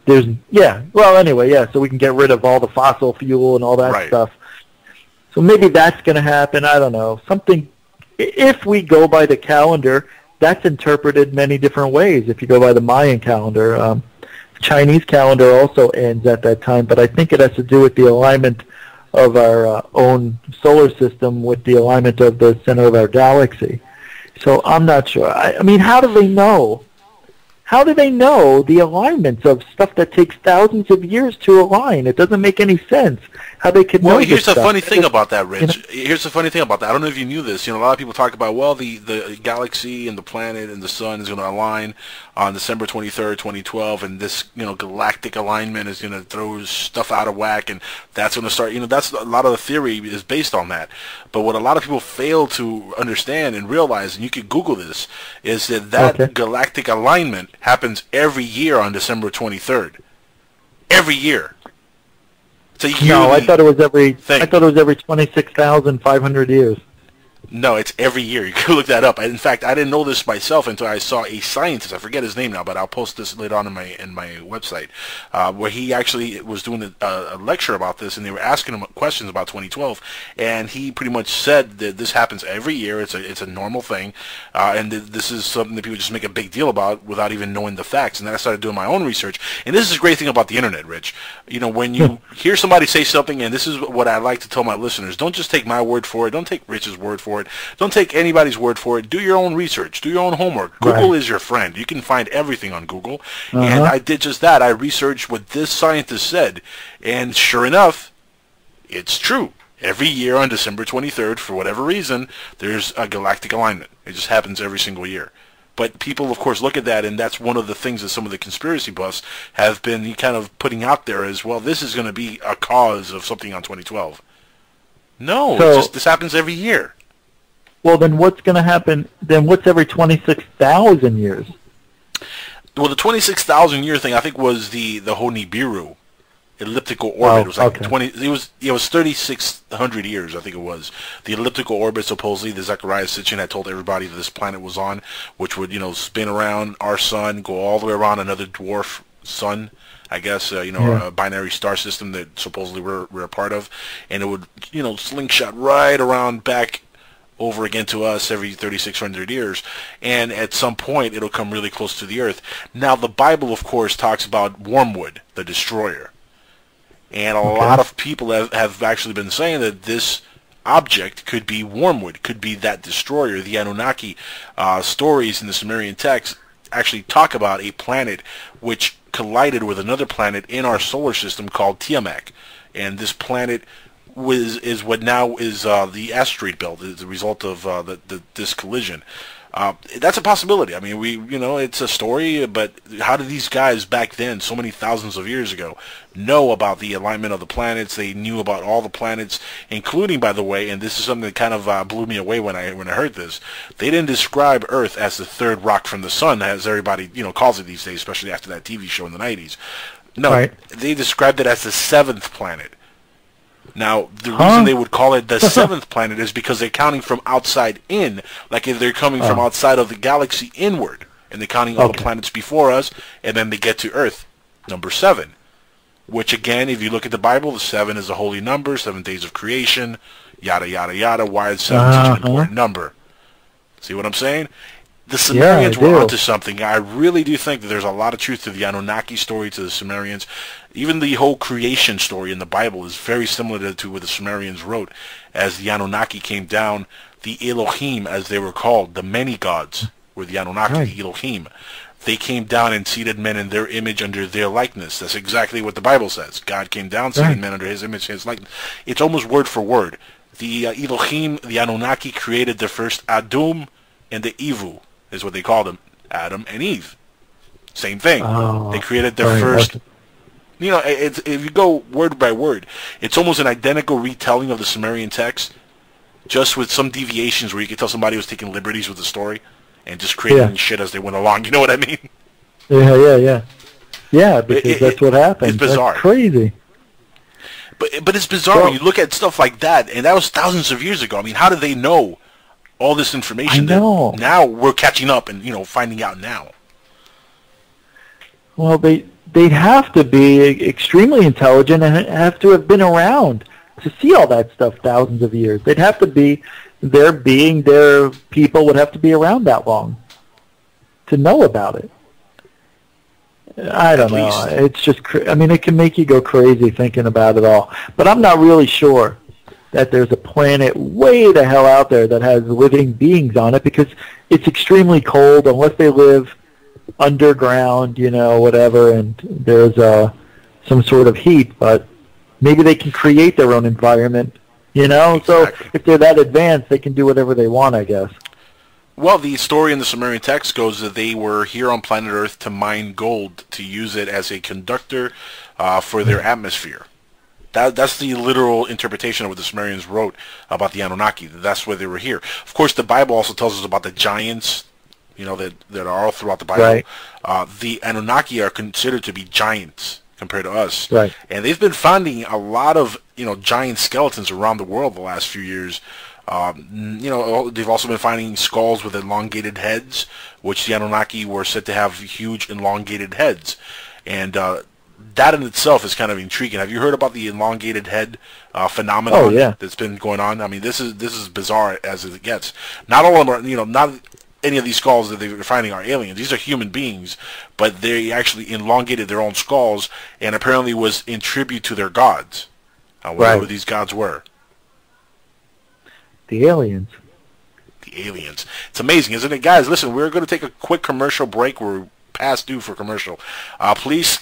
there's so we can get rid of all the fossil fuel and all that stuff. So maybe that's going to happen. I don't know. Something. If we go by the calendar, that's interpreted many different ways. If you go by the Mayan calendar, Chinese calendar also ends at that time, but I think it has to do with the alignment of our own solar system with the alignment of the center of our galaxy. So I'm not sure. I mean, how do they know? How do they know the alignments of stuff that takes thousands of years to align? It doesn't make any sense how they could know this here's the stuff. funny thing about that, Rich. Here's the funny thing about that. I don't know if you knew this. A lot of people talk about, well, the galaxy and the planet and the sun is going to align on December 23rd, 2012, and this, galactic alignment is going to throw stuff out of whack, and that's going to start, that's a lot of the theory is based on that. But what a lot of people fail to understand and realize, and you can Google this, is that galactic alignment happens every year on December 23rd. Every year. So I thought it was every 26,500 years. No, it's every year. You can look that up. In fact, I didn't know this myself until I saw a scientist. I forget his name now, but I'll post this later on in my website, where he actually was doing a lecture about this, and they were asking him questions about 2012, and he pretty much said that this happens every year. It's a normal thing, and this is something that people just make a big deal about without even knowing the facts. And then I started doing my own research, and this is a great thing about the internet, Rich. When you hear somebody say something, and this is what I like to tell my listeners: don't just take my word for it. Don't take Rich's word for it. Don't take anybody's word for it. Do your own research. Do your own homework. Google is your friend. You can find everything on Google. And I did just that. I researched what this scientist said. And sure enough, it's true. Every year on December 23rd, for whatever reason, there's a galactic alignment. It just happens every single year. But people, of course, look at that, and that's one of the things that some of the conspiracy buffs have been kind of putting out there as, well, this is going to be a cause of something on 2012. No, this happens every year. Well, then what's going to happen? Then what's every 26,000 years? Well, the 26,000 year thing, I think, was the whole Nibiru elliptical orbit. It was like 20. It was 3,600 years, I think it was. The elliptical orbit, supposedly, the Zecharia Sitchin had told everybody that this planet was on, which would spin around our sun, go all the way around another dwarf sun, I guess, a binary star system that supposedly we're a part of, and it would slingshot right around back over again to us every 3,600 years, and at some point it'll come really close to the Earth. Now, the Bible, of course, talks about Wormwood, the destroyer, and a lot of people have actually been saying that this object could be Wormwood, could be that destroyer. The Anunnaki stories in the Sumerian text actually talk about a planet which collided with another planet in our solar system called Tiamat, and this planet is what now is the asteroid belt, as a result of this collision. That's a possibility. I mean, it's a story, but how did these guys back then, so many thousands of years ago, know about the alignment of the planets? They knew about all the planets, including, by the way, and this is something that kind of blew me away when I heard this. They didn't describe Earth as the third rock from the sun, as everybody calls it these days, especially after that TV show in the 90s. No, they described it as the seventh planet. Now, the reason they would call it the seventh planet is because they're counting from outside in, like if they're coming from outside of the galaxy inward, and they're counting all the planets before us, and then they get to Earth, number 7, which again, if you look at the Bible, the 7 is a holy number, 7 days of creation, yada, yada, yada. Why is 7 such an important number? See what I'm saying? The Sumerians were onto something. I really do think that there's a lot of truth to the Anunnaki story, to the Sumerians. Even the whole creation story in the Bible is very similar to what the Sumerians wrote. As the Anunnaki came down, the Elohim, as they were called, the many gods, were the Anunnaki, the Elohim. they came down and seated men in their image under their likeness. That's exactly what the Bible says. God came down, seated men under his image, his likeness. It's almost word for word. The Elohim, the Anunnaki, created the first Adum and the Ivu, is what they called them, Adam and Eve. Same thing. Oh, they created their first... You know, if you go word by word, it's almost an identical retelling of the Sumerian text, just with some deviations where you could tell somebody was taking liberties with the story and just creating shit as they went along. You know what I mean? Yeah, because that's what happened. It's bizarre. That's crazy. But it's bizarre when you look at stuff like that, and that was thousands of years ago. I mean, how did they know all this information? I know. That now we're catching up and, you know, finding out now. Well, they'd have to be extremely intelligent and have to have been around to see all that stuff thousands of years. They'd have to be, their people would have to be around that long to know about it. I don't know. It's just, I mean, it can make you go crazy thinking about it all. But I'm not really sure that there's a planet way the hell out there that has living beings on it, because it's extremely cold unless they live underground, you know, whatever, and there's some sort of heat, but maybe they can create their own environment, you know? Exactly. So if they're that advanced, they can do whatever they want, I guess. Well, the story in the Sumerian text goes that they were here on planet Earth to mine gold, to use it as a conductor for their atmosphere. That's the literal interpretation of what the Sumerians wrote about the Anunnaki. That's why they were here. Of course, the Bible also tells us about the giants, you know, that are all throughout the Bible. Right. The Anunnaki are considered to be giants compared to us. Right. And they've been finding a lot of, you know, giant skeletons around the world the last few years. You know, they've also been finding skulls with elongated heads, which the Anunnaki were said to have huge elongated heads. And that in itself is kind of intriguing. Have you heard about the elongated head phenomenon that's been going on? I mean, this is bizarre as it gets. Not all of them are, you know, not any of these skulls that they're finding are aliens. These are human beings, but they actually elongated their own skulls, and apparently was in tribute to their gods, whatever these gods were. The aliens. The aliens. It's amazing, isn't it? Guys, listen, we're going to take a quick commercial break. We're past due for commercial. Please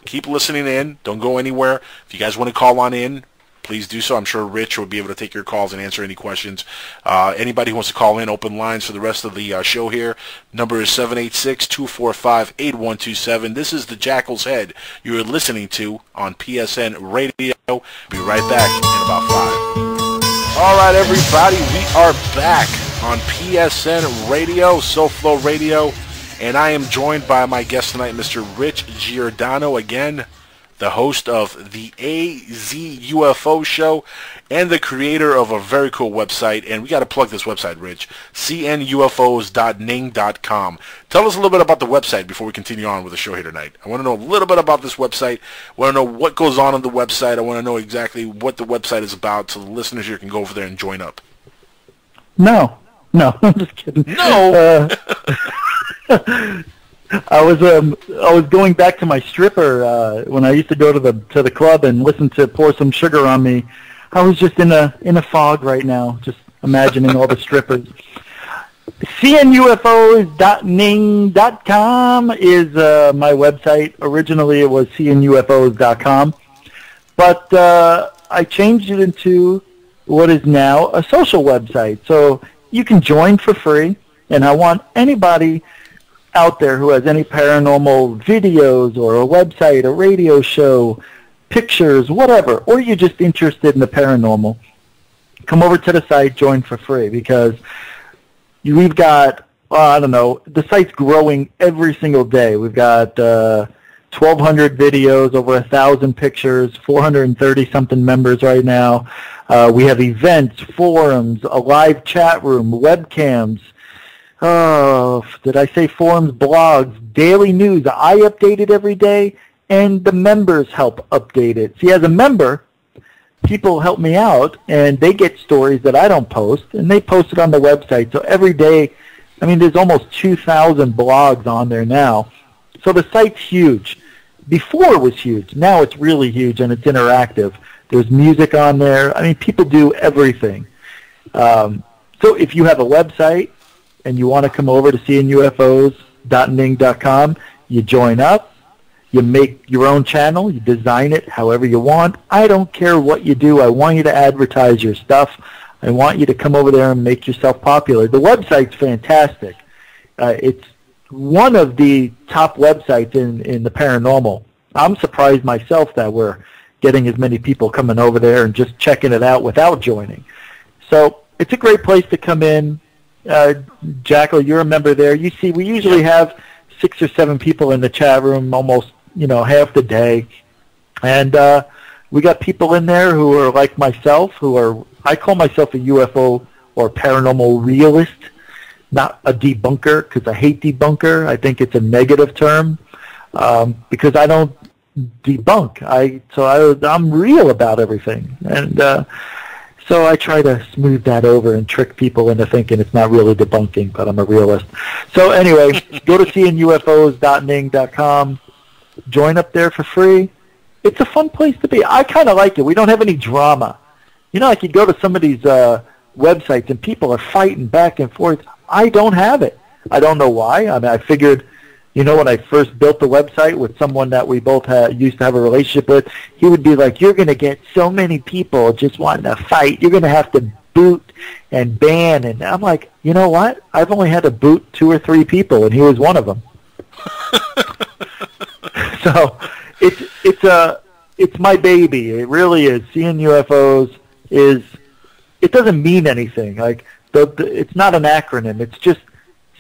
keep listening in. Don't go anywhere. If you guys want to call on in, please do so. I'm sure Rich will be able to take your calls and answer any questions. Anybody who wants to call in, open lines for the rest of the show here. Number is 786-245-8127. This is the Jackal's Head you're listening to on PSN Radio. Be right back in about 5. All right, everybody, we are back on PSN Radio, SoFlo Radio, and I am joined by my guest tonight, Mr. Rich Giordano, again, the host of the AZ Ufo Show and the creator of a very cool website. And we got to plug this website, Rich, cnufos.ning.com. Tell us a little bit about the website before we continue on with the show here tonight. I want to know a little bit about this website. I want to know what goes on the website. I want to know exactly what the website is about so the listeners here can go over there and join up. No, I'm just kidding. No! I was going back to my stripper when I used to go to the club and listen to Pour Some Sugar on Me. I was just in a fog right now, just imagining all the strippers. cnufos.ning.com is my website. Originally it was cnufos.com, but I changed it into what is now a social website. So you can join for free, and I want anybody out there who has any paranormal videos or a website, a radio show, pictures, whatever, or you're just interested in the paranormal, come over to the site, join for free, because we've got, I don't know, the site's growing every single day. We've got 1,200 videos, over 1,000 pictures, 430-something members right now. We have events, forums, a live chat room, webcams. Oh, did I say forums, blogs, daily news? I update it every day, and the members help update it. See, as a member, people help me out, and they get stories that I don't post, and they post it on the website. So every day, I mean, there's almost 2,000 blogs on there now. So the site's huge. Before it was huge. Now it's really huge, and it's interactive. There's music on there. I mean, people do everything. So if you have a website, and you want to come over to Seeing UFOs, ufos.ning.com. You join up. You make your own channel. You design it however you want. I don't care what you do. I want you to advertise your stuff. I want you to come over there and make yourself popular. The website's fantastic. It's one of the top websites in the paranormal. I'm surprised myself that we're getting as many people coming over there and just checking it out without joining. So it's a great place to come in. Jackal, you're a member there. You see, we usually have 6 or 7 people in the chat room almost, half the day. And we got people in there who are like myself, I call myself a UFO or paranormal realist, not a debunker, because I hate debunker. I think it's a negative term, because I don't debunk. I'm real about everything. And so I try to smooth that over and trick people into thinking it's not really debunking, but I'm a realist. So anyway, go to seeingufos.ning.com. Join up there for free. It's a fun place to be. I kind of like it. We don't have any drama. Like you go to some of these websites and people are fighting back and forth. I don't have it. I don't know why. I mean, I figured, when I first built the website with someone that we both used to have a relationship with, he would be like, you're going to get so many people just wanting to fight. You're going to have to boot and ban. And I'm like, you know what? I've only had to boot 2 or 3 people, and he was one of them. So it's my baby. It really is. Seeing UFOs it doesn't mean anything. Like it's not an acronym. It's just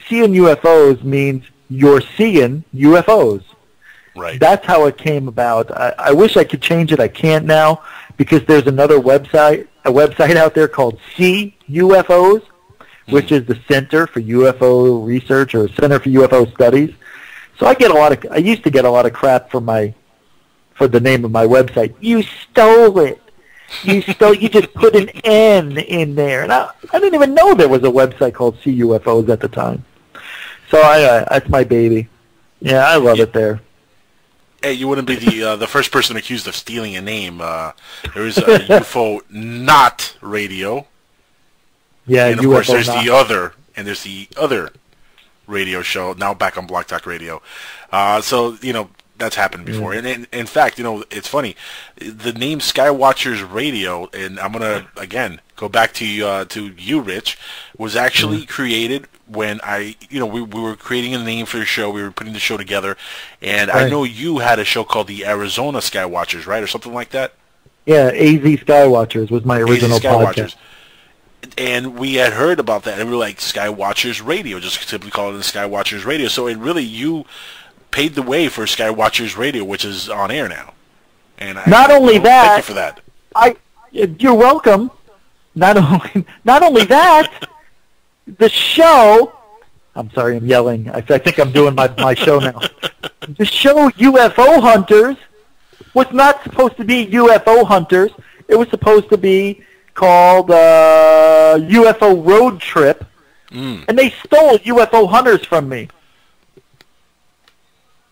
seeing UFOs means you're seeing UFOs. Right. That's how it came about. I wish I could change it. I can't now because there's another website out there called See UFOs, which is the Center for UFO Research or Center for UFO Studies. So I used to get a lot of crap for the name of my website. You stole it. You just put an N in there. And I didn't even know there was a website called See UFOs at the time. So that's my baby. Yeah, I love it there. Hey, you wouldn't be the first person accused of stealing a name. There is a UFO not radio. Yeah, and of course there's the other radio show now back on Block Talk Radio. So that's happened before. And in fact, it's funny. The name Skywatchers Radio, and I'm gonna again go back to you, Rich, was actually created when we were creating a name for the show. We were putting the show together, and I know you had a show called the Arizona Skywatchers, right, or something like that. Yeah, AZ Skywatchers was my original podcast. And we had heard about that, and we were like, Skywatchers Radio, just simply call it the Skywatchers Radio. So it really, you paved the way for Skywatchers Radio, which is on air now. And not only that, thank you for that. You're welcome. Not only that, the show. I'm sorry, I'm yelling. I think I'm doing my show now. The show UFO Hunters was not supposed to be UFO Hunters. It was supposed to be called UFO Road Trip, and they stole UFO Hunters from me.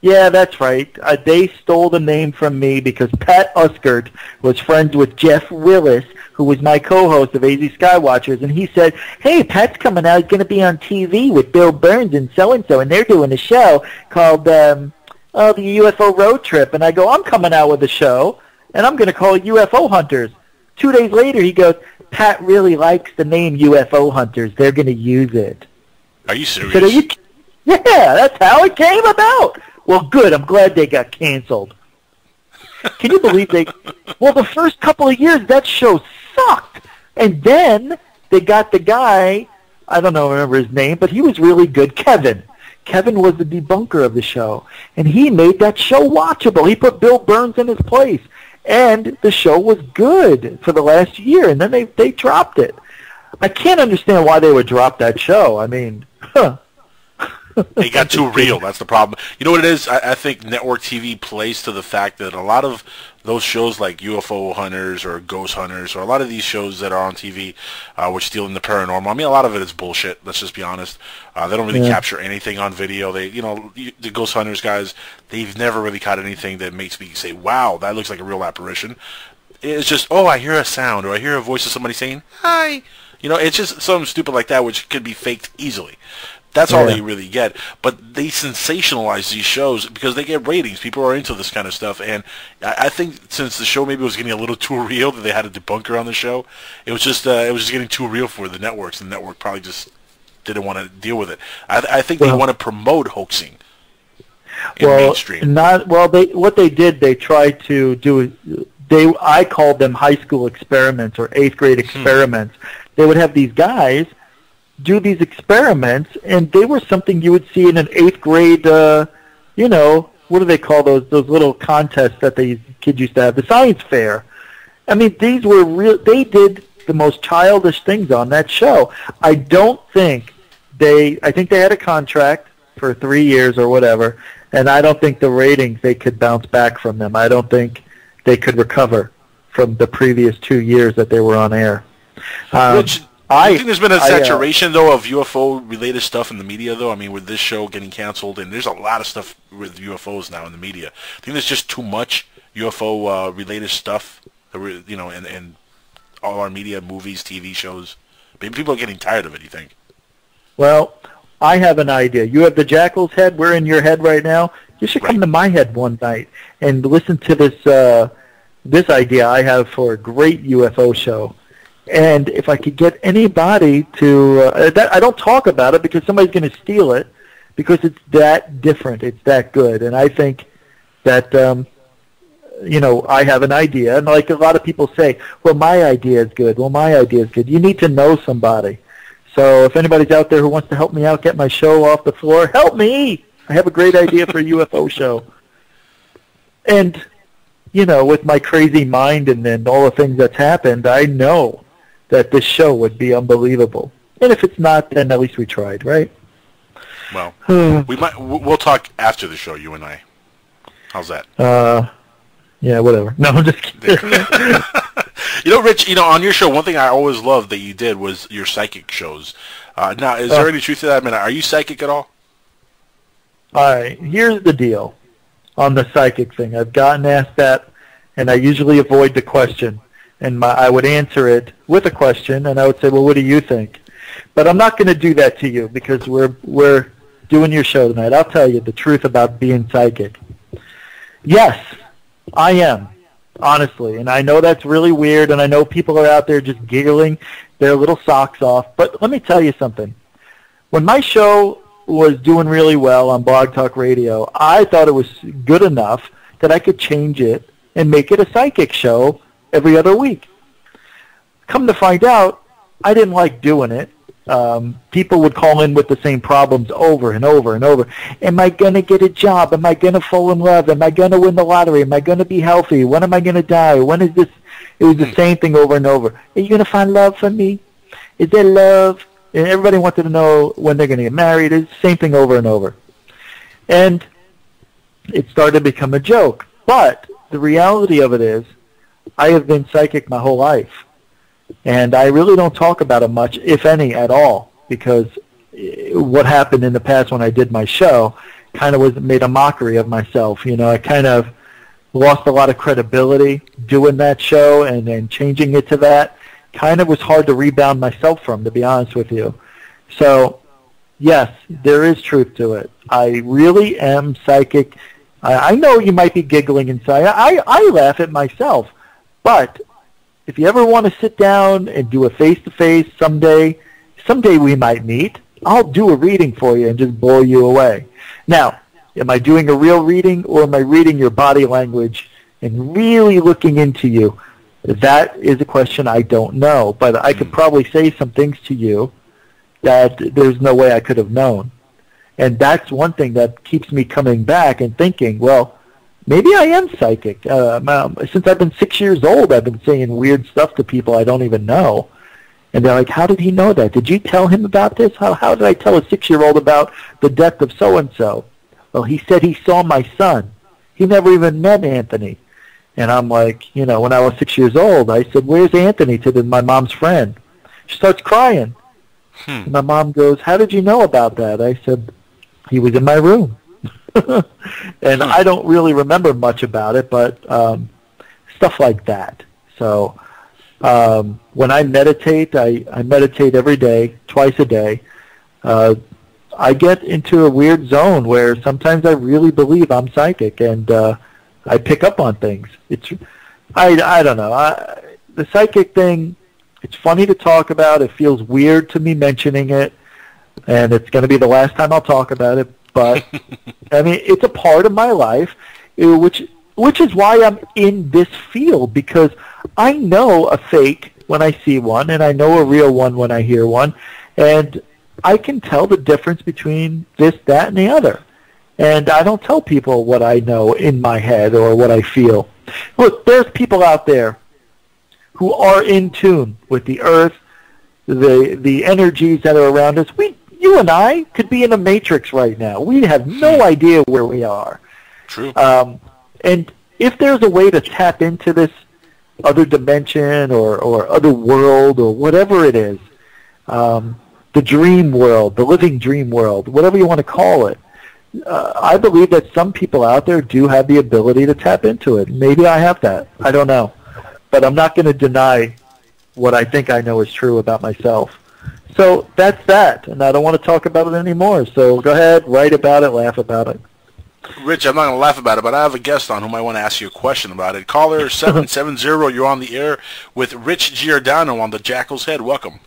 Yeah, that's right. They stole the name from me because Pat Uskert was friends with Jeff Willis, who was my co-host of AZ Skywatchers, and he said, hey, Pat's coming out. He's going to be on TV with Bill Burns and so-and-so, and they're doing a show called the UFO Road Trip. And I go, I'm coming out with a show, and I'm going to call it UFO Hunters. 2 days later, he goes, Pat really likes the name UFO Hunters. They're going to use it. Are you serious? Said, yeah, that's how it came about. Well, good. I'm glad they got canceled. Can you believe the first couple of years, that show sucked. And then they got the guy, I don't know, remember his name, but he was really good, Kevin. Kevin was the debunker of the show. And he made that show watchable. He put Bill Burns in his place. And the show was good for the last year, and then they dropped it. I can't understand why they would drop that show. I mean, They got too real. That's the problem. You know what it is? I think network TV plays to the fact that a lot of those shows like UFO Hunters or Ghost Hunters or a lot of these shows that are on TV which deal in the paranormal, I mean, a lot of it is bullshit. Let's just be honest. They don't really capture anything on video. The Ghost Hunters guys, they've never really caught anything that makes me say, wow, that looks like a real apparition. It's just, oh, I hear a sound or I hear a voice of somebody saying, hi. It's just something stupid like that which could be faked easily. That's all they really get. But they sensationalize these shows because they get ratings. People are into this kind of stuff. And I think since the show maybe was getting a little too real that they had a debunker on the show, it was just getting too real for the networks. The network probably just didn't want to deal with it. I think they want to promote hoaxing in mainstream. What they did, they tried to do. I called them high school experiments or 8th grade experiments. They would have these guys do these experiments, and they were something you would see in an 8th grade, what do they call those little contests that the kids used to have, the science fair. I mean, these were real. They did the most childish things on that show. I think they had a contract for 3 years or whatever, and I don't think the ratings, they could bounce back from them. I don't think they could recover from the previous 2 years that they were on air. I think there's been a saturation, though, of UFO-related stuff in the media, though. I mean, with this show getting canceled, and there's a lot of stuff with UFOs now in the media. I think there's just too much UFO-related stuff, and all our media, movies, TV shows. Maybe people are getting tired of it, you think? Well, I have an idea. You have the Jackal's head. We're in your head right now. You should come to my head one night and listen to this idea I have for a great UFO show. And if I could get anybody to, I don't talk about it because somebody's going to steal it because it's that different. It's that good. And I think that, I have an idea. And like a lot of people say, well, my idea is good. Well, my idea is good. You need to know somebody. So if anybody's out there who wants to help me out, get my show off the floor, help me. I have a great idea for a UFO show. And, with my crazy mind and all the things that's happened, I know that this show would be unbelievable. And if it's not, then at least we tried, right? Well, we'll talk after the show, you and I. How's that? Yeah, whatever. No, I'm just kidding. Rich, on your show, one thing I always loved that you did was your psychic shows. Now, is there any truth to that? I mean, are you psychic at all? All right, here's the deal on the psychic thing. I've gotten asked that, and I usually avoid the question. And I would answer it with a question, and I would say, well, what do you think? But I'm not going to do that to you because we're doing your show tonight. I'll tell you the truth about being psychic. Yes, I am, honestly. And I know that's really weird, and I know people are out there just giggling their little socks off. But let me tell you something. When my show was doing really well on Blog Talk Radio, I thought it was good enough that I could change it and make it a psychic show every other week. Come to find out, I didn't like doing it. People would call in with the same problems over and over and over. Am I going to get a job? Am I going to fall in love? Am I going to win the lottery? Am I going to be healthy? When am I going to die? When is this? It was the same thing over and over. Are you going to find love for me? Is there love? And everybody wanted to know when they're going to get married. It's the same thing over and over. And it started to become a joke. But the reality of it is, I have been psychic my whole life. And I really don't talk about it much, if any, at all, because what happened in the past when I did my show kind of made a mockery of myself. I kind of lost a lot of credibility doing that show, and then changing it to that kind of was hard to rebound myself from, to be honest with you. So, yes, there is truth to it. I really am psychic. I know you might be giggling inside. I laugh at myself. But if you ever want to sit down and do a face-to-face someday we might meet, I'll do a reading for you and just blow you away. Now, am I doing a real reading, or am I reading your body language and really looking into you? That is a question I don't know, but I could probably say some things to you that there's no way I could have known. And that's one thing that keeps me coming back and thinking, well, maybe I am psychic. Since I've been 6 years old, I've been saying weird stuff to people I don't even know. And they're like, how did he know that? Did you tell him about this? How did I tell a 6-year-old about the death of so-and-so? Well, he said he saw my son. He never even met Anthony. And I'm like, when I was 6 years old, I said, where's Anthony, to my mom's friend? She starts crying. And my mom goes, how did you know about that? I said, he was in my room. And I don't really remember much about it, but stuff like that. So when I meditate, I meditate every day, twice a day. I get into a weird zone where sometimes I really believe I'm psychic, and I pick up on things. I don't know. The psychic thing, it's funny to talk about. It feels weird to me mentioning it, and it's going to be the last time I'll talk about it. But I mean, it's a part of my life, which is why I'm in this field, because I know a fake when I see one, and I know a real one when I hear one, and I can tell the difference between this, that, and the other. And I don't tell people what I know in my head or what I feel. Look, there's people out there who are in tune with the earth, the energies that are around us. You and I could be in a matrix right now. We have no idea where we are. True. And if there's a way to tap into this other dimension or other world or whatever it is, the dream world, the living dream world, whatever you want to call it, I believe that some people out there do have the ability to tap into it. Maybe I have that. I don't know. But I'm not going to deny what I think I know is true about myself. So that's that, and I don't want to talk about it anymore. So go ahead, write about it, laugh about it. Rich, I'm not going to laugh about it, but I have a guest on whom I want to ask you a question about it. Caller 770, you're on the air with Rich Giordano on the Jackal's Head. Welcome.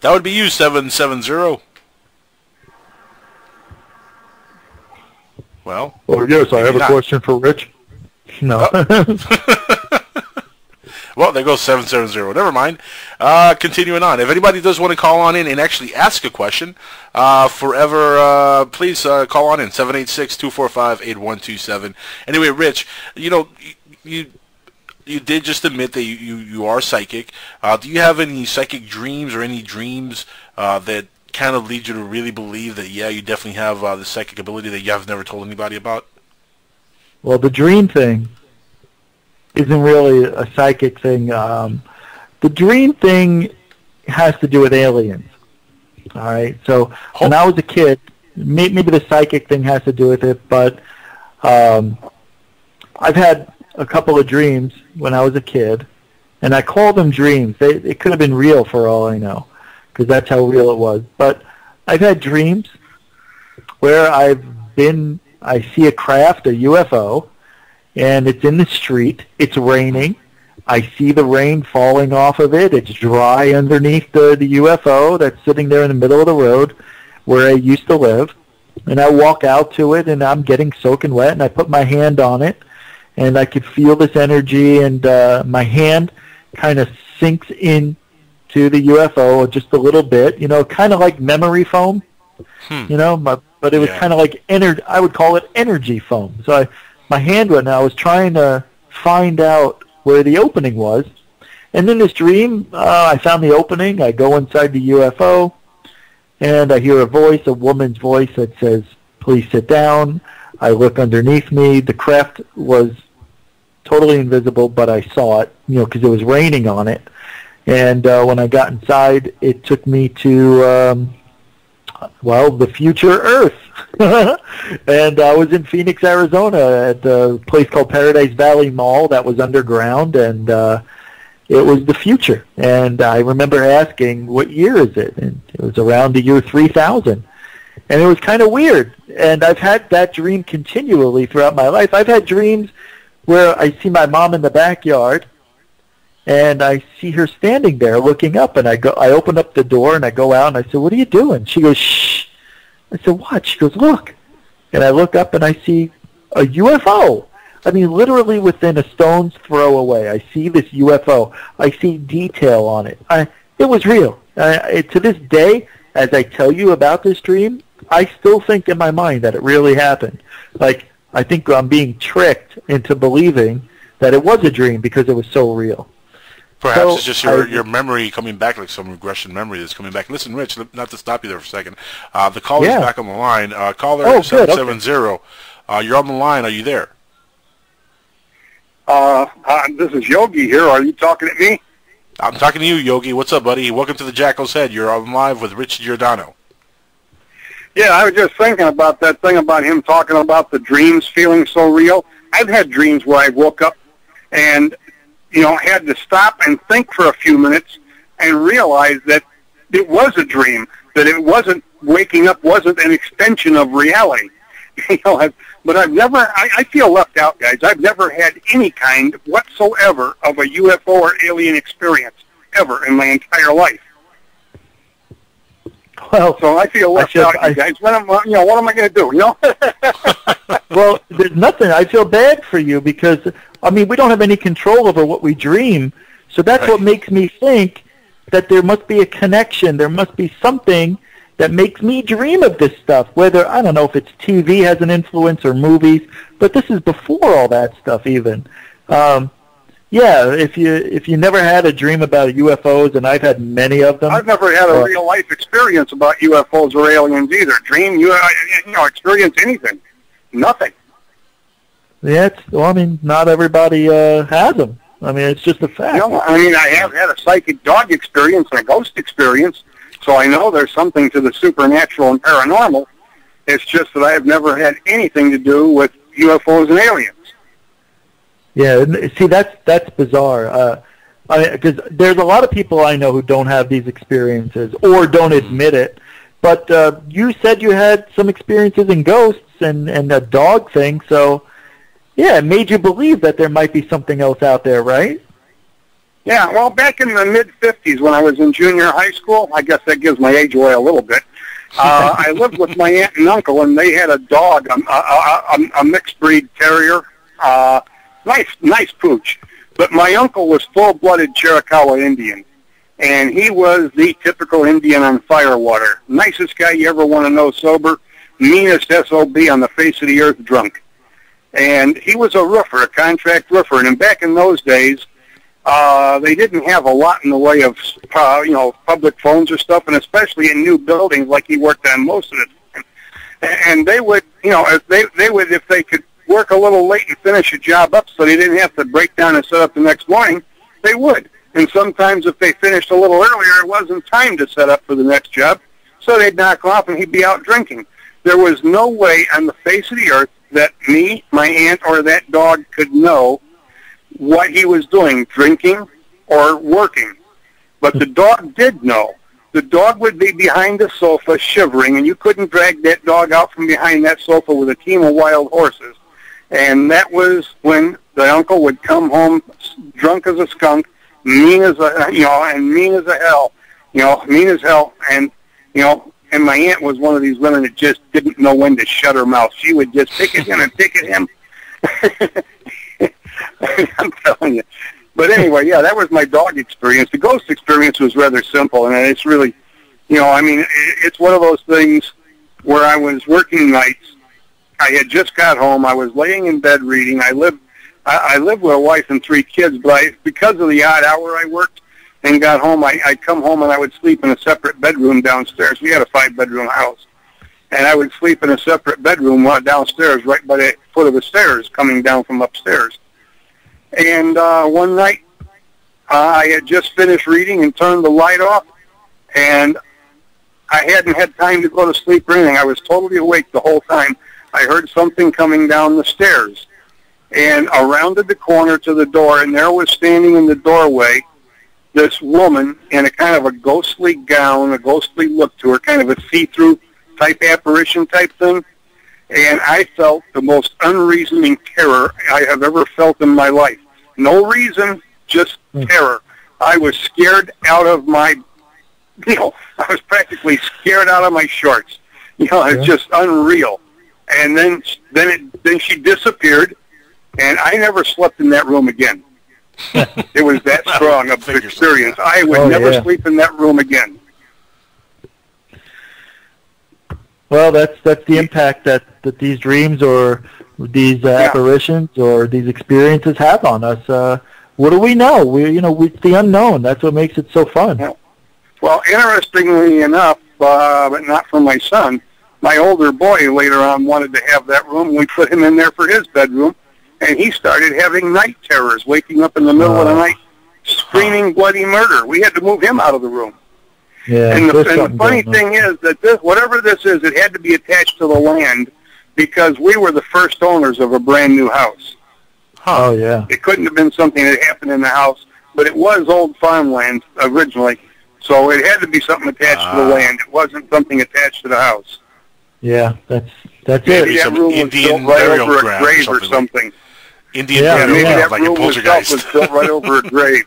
That would be you, 770. Well, yes, I have a question for Rich. No. Well, there goes 770. Never mind. Continuing on. If anybody does want to call on in and actually ask a question, please call on in, 786-245-8127. Anyway, Rich, you did just admit that you are psychic. Do you have any psychic dreams or any dreams that kind of lead you to really believe that, yeah, you definitely have the psychic ability that you have never told anybody about? Well, the dream thing isn't really a psychic thing. The dream thing has to do with aliens. All right. So when I was a kid, maybe the psychic thing has to do with it, but I've had a couple of dreams when I was a kid, and I call them dreams. It could have been real for all I know, because that's how real it was. But I've had dreams where I see a craft, a UFO, and it's in the street. It's raining. I see the rain falling off of it. It's dry underneath the UFO that's sitting there in the middle of the road where I used to live. And I walk out to it, and I'm getting soaking wet, and I put my hand on it, and I could feel this energy, and my hand kind of sinks in to the UFO just a little bit, kind of like memory foam, but it was kind of like I would call it energy foam. So my hand went, and I was trying to find out where the opening was. And in this dream, I found the opening. I go inside the UFO, and I hear a woman's voice that says, "Please sit down." I look underneath me. The craft was totally invisible, but I saw it, because it was raining on it. And when I got inside, it took me to, the future Earth. And I was in Phoenix, Arizona, at a place called Paradise Valley Mall that was underground, and it was the future. And I remember asking, what year is it? And it was around the year 3000. And it was kind of weird. And I've had that dream continually throughout my life. I've had dreams where I see my mom in the backyard, and I see her standing there looking up, and I open up the door, and I go out, and I say, "What are you doing?" She goes, "Shh." I said, "What?" She goes, "Look." And I look up, and I see a UFO. I mean, literally within a stone's throw away. I see this UFO. I see detail on it. It was real. To this day, as I tell you about this dream, I still think in my mind that it really happened. Like, I think I'm being tricked into believing that it was a dream because it was so real. Perhaps it's just your memory coming back, like some regression memory that's coming back. Listen, Rich, not to stop you there for a second. The caller's back on the line. Caller 770, you're on the line. Are you there? This is Yogi here. Are you talking to me? I'm talking to you, Yogi. What's up, buddy? Welcome to the Jackal's Head. You're on live with Rich Giordano. Yeah, I was just thinking about that thing about him talking about the dreams feeling so real. I've had dreams where I woke up and, had to stop and think for a few minutes and realize that it was a dream, that it wasn't waking up, wasn't an extension of reality. But I've never, I feel left out, guys. I've never had any kind whatsoever of a UFO or alien experience ever in my entire life. Well, so I feel left out, you guys. What am I going to do? Well, there's nothing. I feel bad for you because, I mean, we don't have any control over what we dream. So that's what makes me think that there must be a connection. There must be something that makes me dream of this stuff. Whether, I don't know if it's TV has an influence or movies, but this is before all that stuff even. Yeah, if you never had a dream about UFOs, and I've had many of them. I've never had a real life experience about UFOs or aliens either. Dream, experience anything, nothing. Yeah, well, I mean, not everybody has them. I mean, it's just a fact. I mean, I have had a psychic dog experience and a ghost experience, so I know there's something to the supernatural and paranormal. It's just that I have never had anything to do with UFOs and aliens. Yeah, see, that's bizarre. Because there's a lot of people I know who don't have these experiences or don't admit it. But you said you had some experiences in ghosts and a dog thing, so yeah, it made you believe that there might be something else out there, right? Yeah, well, back in the mid-'50s when I was in junior high school, I guess that gives my age away a little bit, I lived with my aunt and uncle, and they had a dog, a mixed-breed terrier, nice pooch. But my uncle was full-blooded Chiricahua Indian, and he was the typical Indian on firewater. Nicest guy you ever want to know sober, meanest SOB on the face of the earth drunk. And he was a roofer, a contract roofer, and back in those days, they didn't have a lot in the way of, public phones or stuff, and especially in new buildings like he worked on most of the time. And they would, if they could work a little late and finish a job up so they didn't have to break down and set up the next morning, they would. And sometimes if they finished a little earlier, it wasn't time to set up for the next job, so they'd knock off and he'd be out drinking. There was no way on the face of the earth that me, my aunt, or that dog could know what he was doing, drinking or working. But the dog did know. The dog would be behind the sofa shivering, and you couldn't drag that dog out from behind that sofa with a team of wild horses. And that was when the uncle would come home drunk as a skunk, mean as a, and mean as a hell, mean as hell. And, and my aunt was one of these women that just didn't know when to shut her mouth. She would just pick at him and pick at him. I'm telling you. But anyway, yeah, that was my dog experience. The ghost experience was rather simple, and it's really, it's one of those things where I was working nights. I had just got home. I was laying in bed reading. I lived with a wife and 3 kids, but because of the odd hour I worked and got home, I'd come home and I would sleep in a separate bedroom downstairs. We had a 5-bedroom house. And I would sleep in a separate bedroom downstairs right by the foot of the stairs coming down from upstairs. And one night, I had just finished reading and turned the light off, and I hadn't had time to go to sleep or anything. I was totally awake the whole time. I heard something coming down the stairs, and I rounded the corner to the door, and there was standing in the doorway this woman in a kind of a ghostly gown, a ghostly look to her, kind of a see-through type apparition type thing. And I felt the most unreasoning terror I have ever felt in my life. No reason, just terror. I was scared out of my, I was practically scared out of my shorts. It's just unreal. And then she disappeared, and I never slept in that room again. It was that strong of an experience. I would never sleep in that room again. Well, that's the impact that these dreams or these apparitions or these experiences have on us. What do we know? It's the unknown. That's what makes it so fun. Yeah. Well, interestingly enough, but not for my son, my older boy later on wanted to have that room. We put him in there for his bedroom, and he started having night terrors, waking up in the middle of the night, screaming bloody murder. We had to move him out of the room. Yeah, and the funny thing is that whatever this is, it had to be attached to the land because we were the first owners of a brand new house. Oh, yeah. It couldn't have been something that happened in the house, but it was old farmland originally. So it had to be something attached to the land. It wasn't something attached to the house. Yeah, that's Maybe it. that room was Indian built right burial over a ground grave or or something. Indian Yeah, burial Maybe ground, that like a room itself poltergeist. was built right over a grave.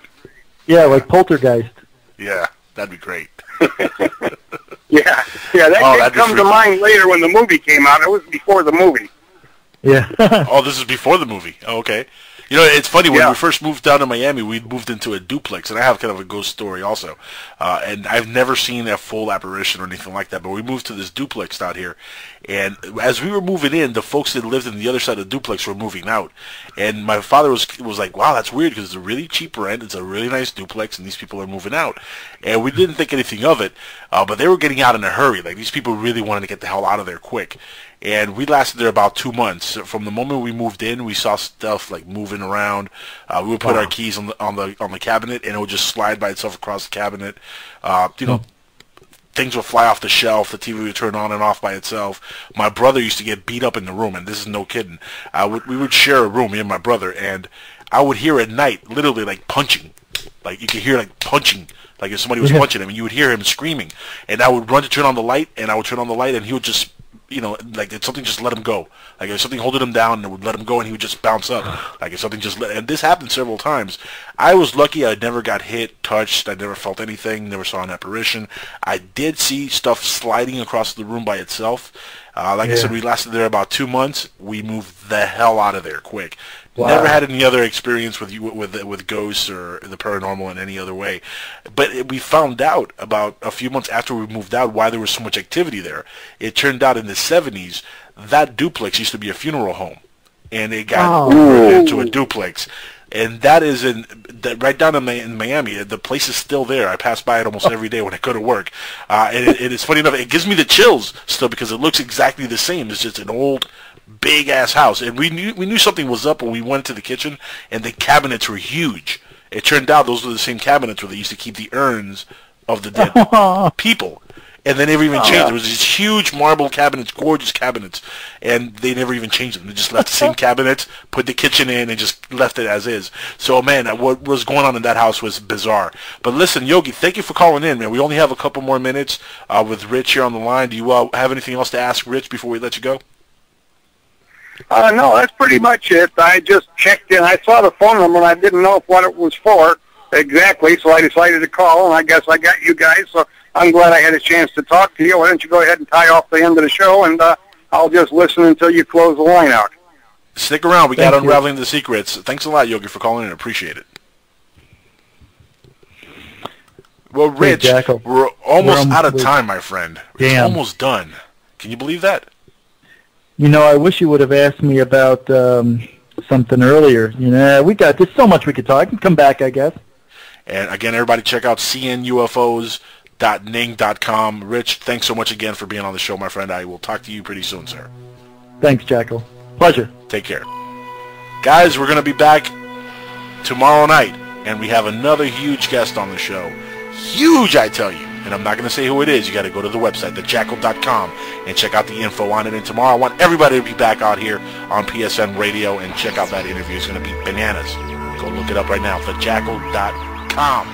Yeah, like poltergeist. Yeah, that'd be great. Yeah, that that'd did be come to freaky. mind later when the movie came out. It was before the movie. Yeah. Oh, this is before the movie. Oh, okay. You know, it's funny, when Yeah. we first moved down to Miami, we moved into a duplex, and I have kind of a ghost story also. And I've never seen a full apparition or anything like that, but we moved to this duplex out here. And as we were moving in, the folks that lived in the other side of the duplex were moving out. And my father was like, wow, that's weird, because it's a really cheap rent, it's a really nice duplex, and these people are moving out. And we didn't think anything of it, but they were getting out in a hurry. Like, these people really wanted to get the hell out of there quick. And we lasted there about 2 months. From the moment we moved in, we saw stuff like moving around. We would put our keys on the cabinet, and it would just slide by itself across the cabinet. You know, things would fly off the shelf. The TV would turn on and off by itself. My brother used to get beat up in the room, and this is no kidding. We would share a room, me and my brother, and I would hear at night, literally like punching. Like, you could hear like punching. Like if somebody was punching him, and you would hear him screaming. And I would run to turn on the light, and I would turn on the light, and he would just, you know, like if something just let him go. Like if something holding him down, and it would let him go, and he would just bounce up. Like if something just and this happened several times. I was lucky I never got hit, touched, I never felt anything, never saw an apparition. I did see stuff sliding across the room by itself. Like I said, we lasted there about 2 months. We moved the hell out of there quick. Wow. Never had any other experience with ghosts or the paranormal in any other way. But we found out about a few months after we moved out why there was so much activity there. It turned out in the 70s, that duplex used to be a funeral home. And it got converted into a duplex. And that is right down in Miami. The place is still there. I pass by it almost every day when I go to work. And it is funny enough, it gives me the chills still because it looks exactly the same. It's just an old, big-ass house. And we knew something was up when we went to the kitchen, and the cabinets were huge. It turned out those were the same cabinets where they used to keep the urns of the dead people. And they never even changed. There was these huge marble cabinets, gorgeous cabinets, and they never even changed them. They just left the same cabinets, put the kitchen in, and just left it as is. So, man, what was going on in that house was bizarre. But listen, Yogi, thank you for calling in, man. We only have a couple more minutes with Rich here on the line. Do you have anything else to ask Rich before we let you go? No, that's pretty much it. I just checked in. I saw the phone number, and I didn't know what it was for exactly, so I decided to call, and I guess I got you guys, so I'm glad I had a chance to talk to you. Why don't you go ahead and tie off the end of the show, and I'll just listen until you close the line out. Stick around. We got Unraveling the Secrets. Thanks a lot, Yogi, for calling in. Appreciate it. Well, Rich, we're almost out of time, my friend. It's almost done. Can you believe that? You know, I wish you would have asked me about something earlier. You know, there's so much we could talk. I can come back, I guess. And again, everybody check out cnufos.ning.com. Rich, thanks so much again for being on the show, my friend. I will talk to you pretty soon, sir. Thanks, Jackal. Pleasure. Take care. Guys, we're going to be back tomorrow night, and we have another huge guest on the show. Huge, I tell you. And I'm not going to say who it is. You got to go to the website, thejackal.com, and check out the info on it. And tomorrow, I want everybody to be back out here on PSN Radio and check out that interview. It's going to be bananas. Go look it up right now, thejackal.com.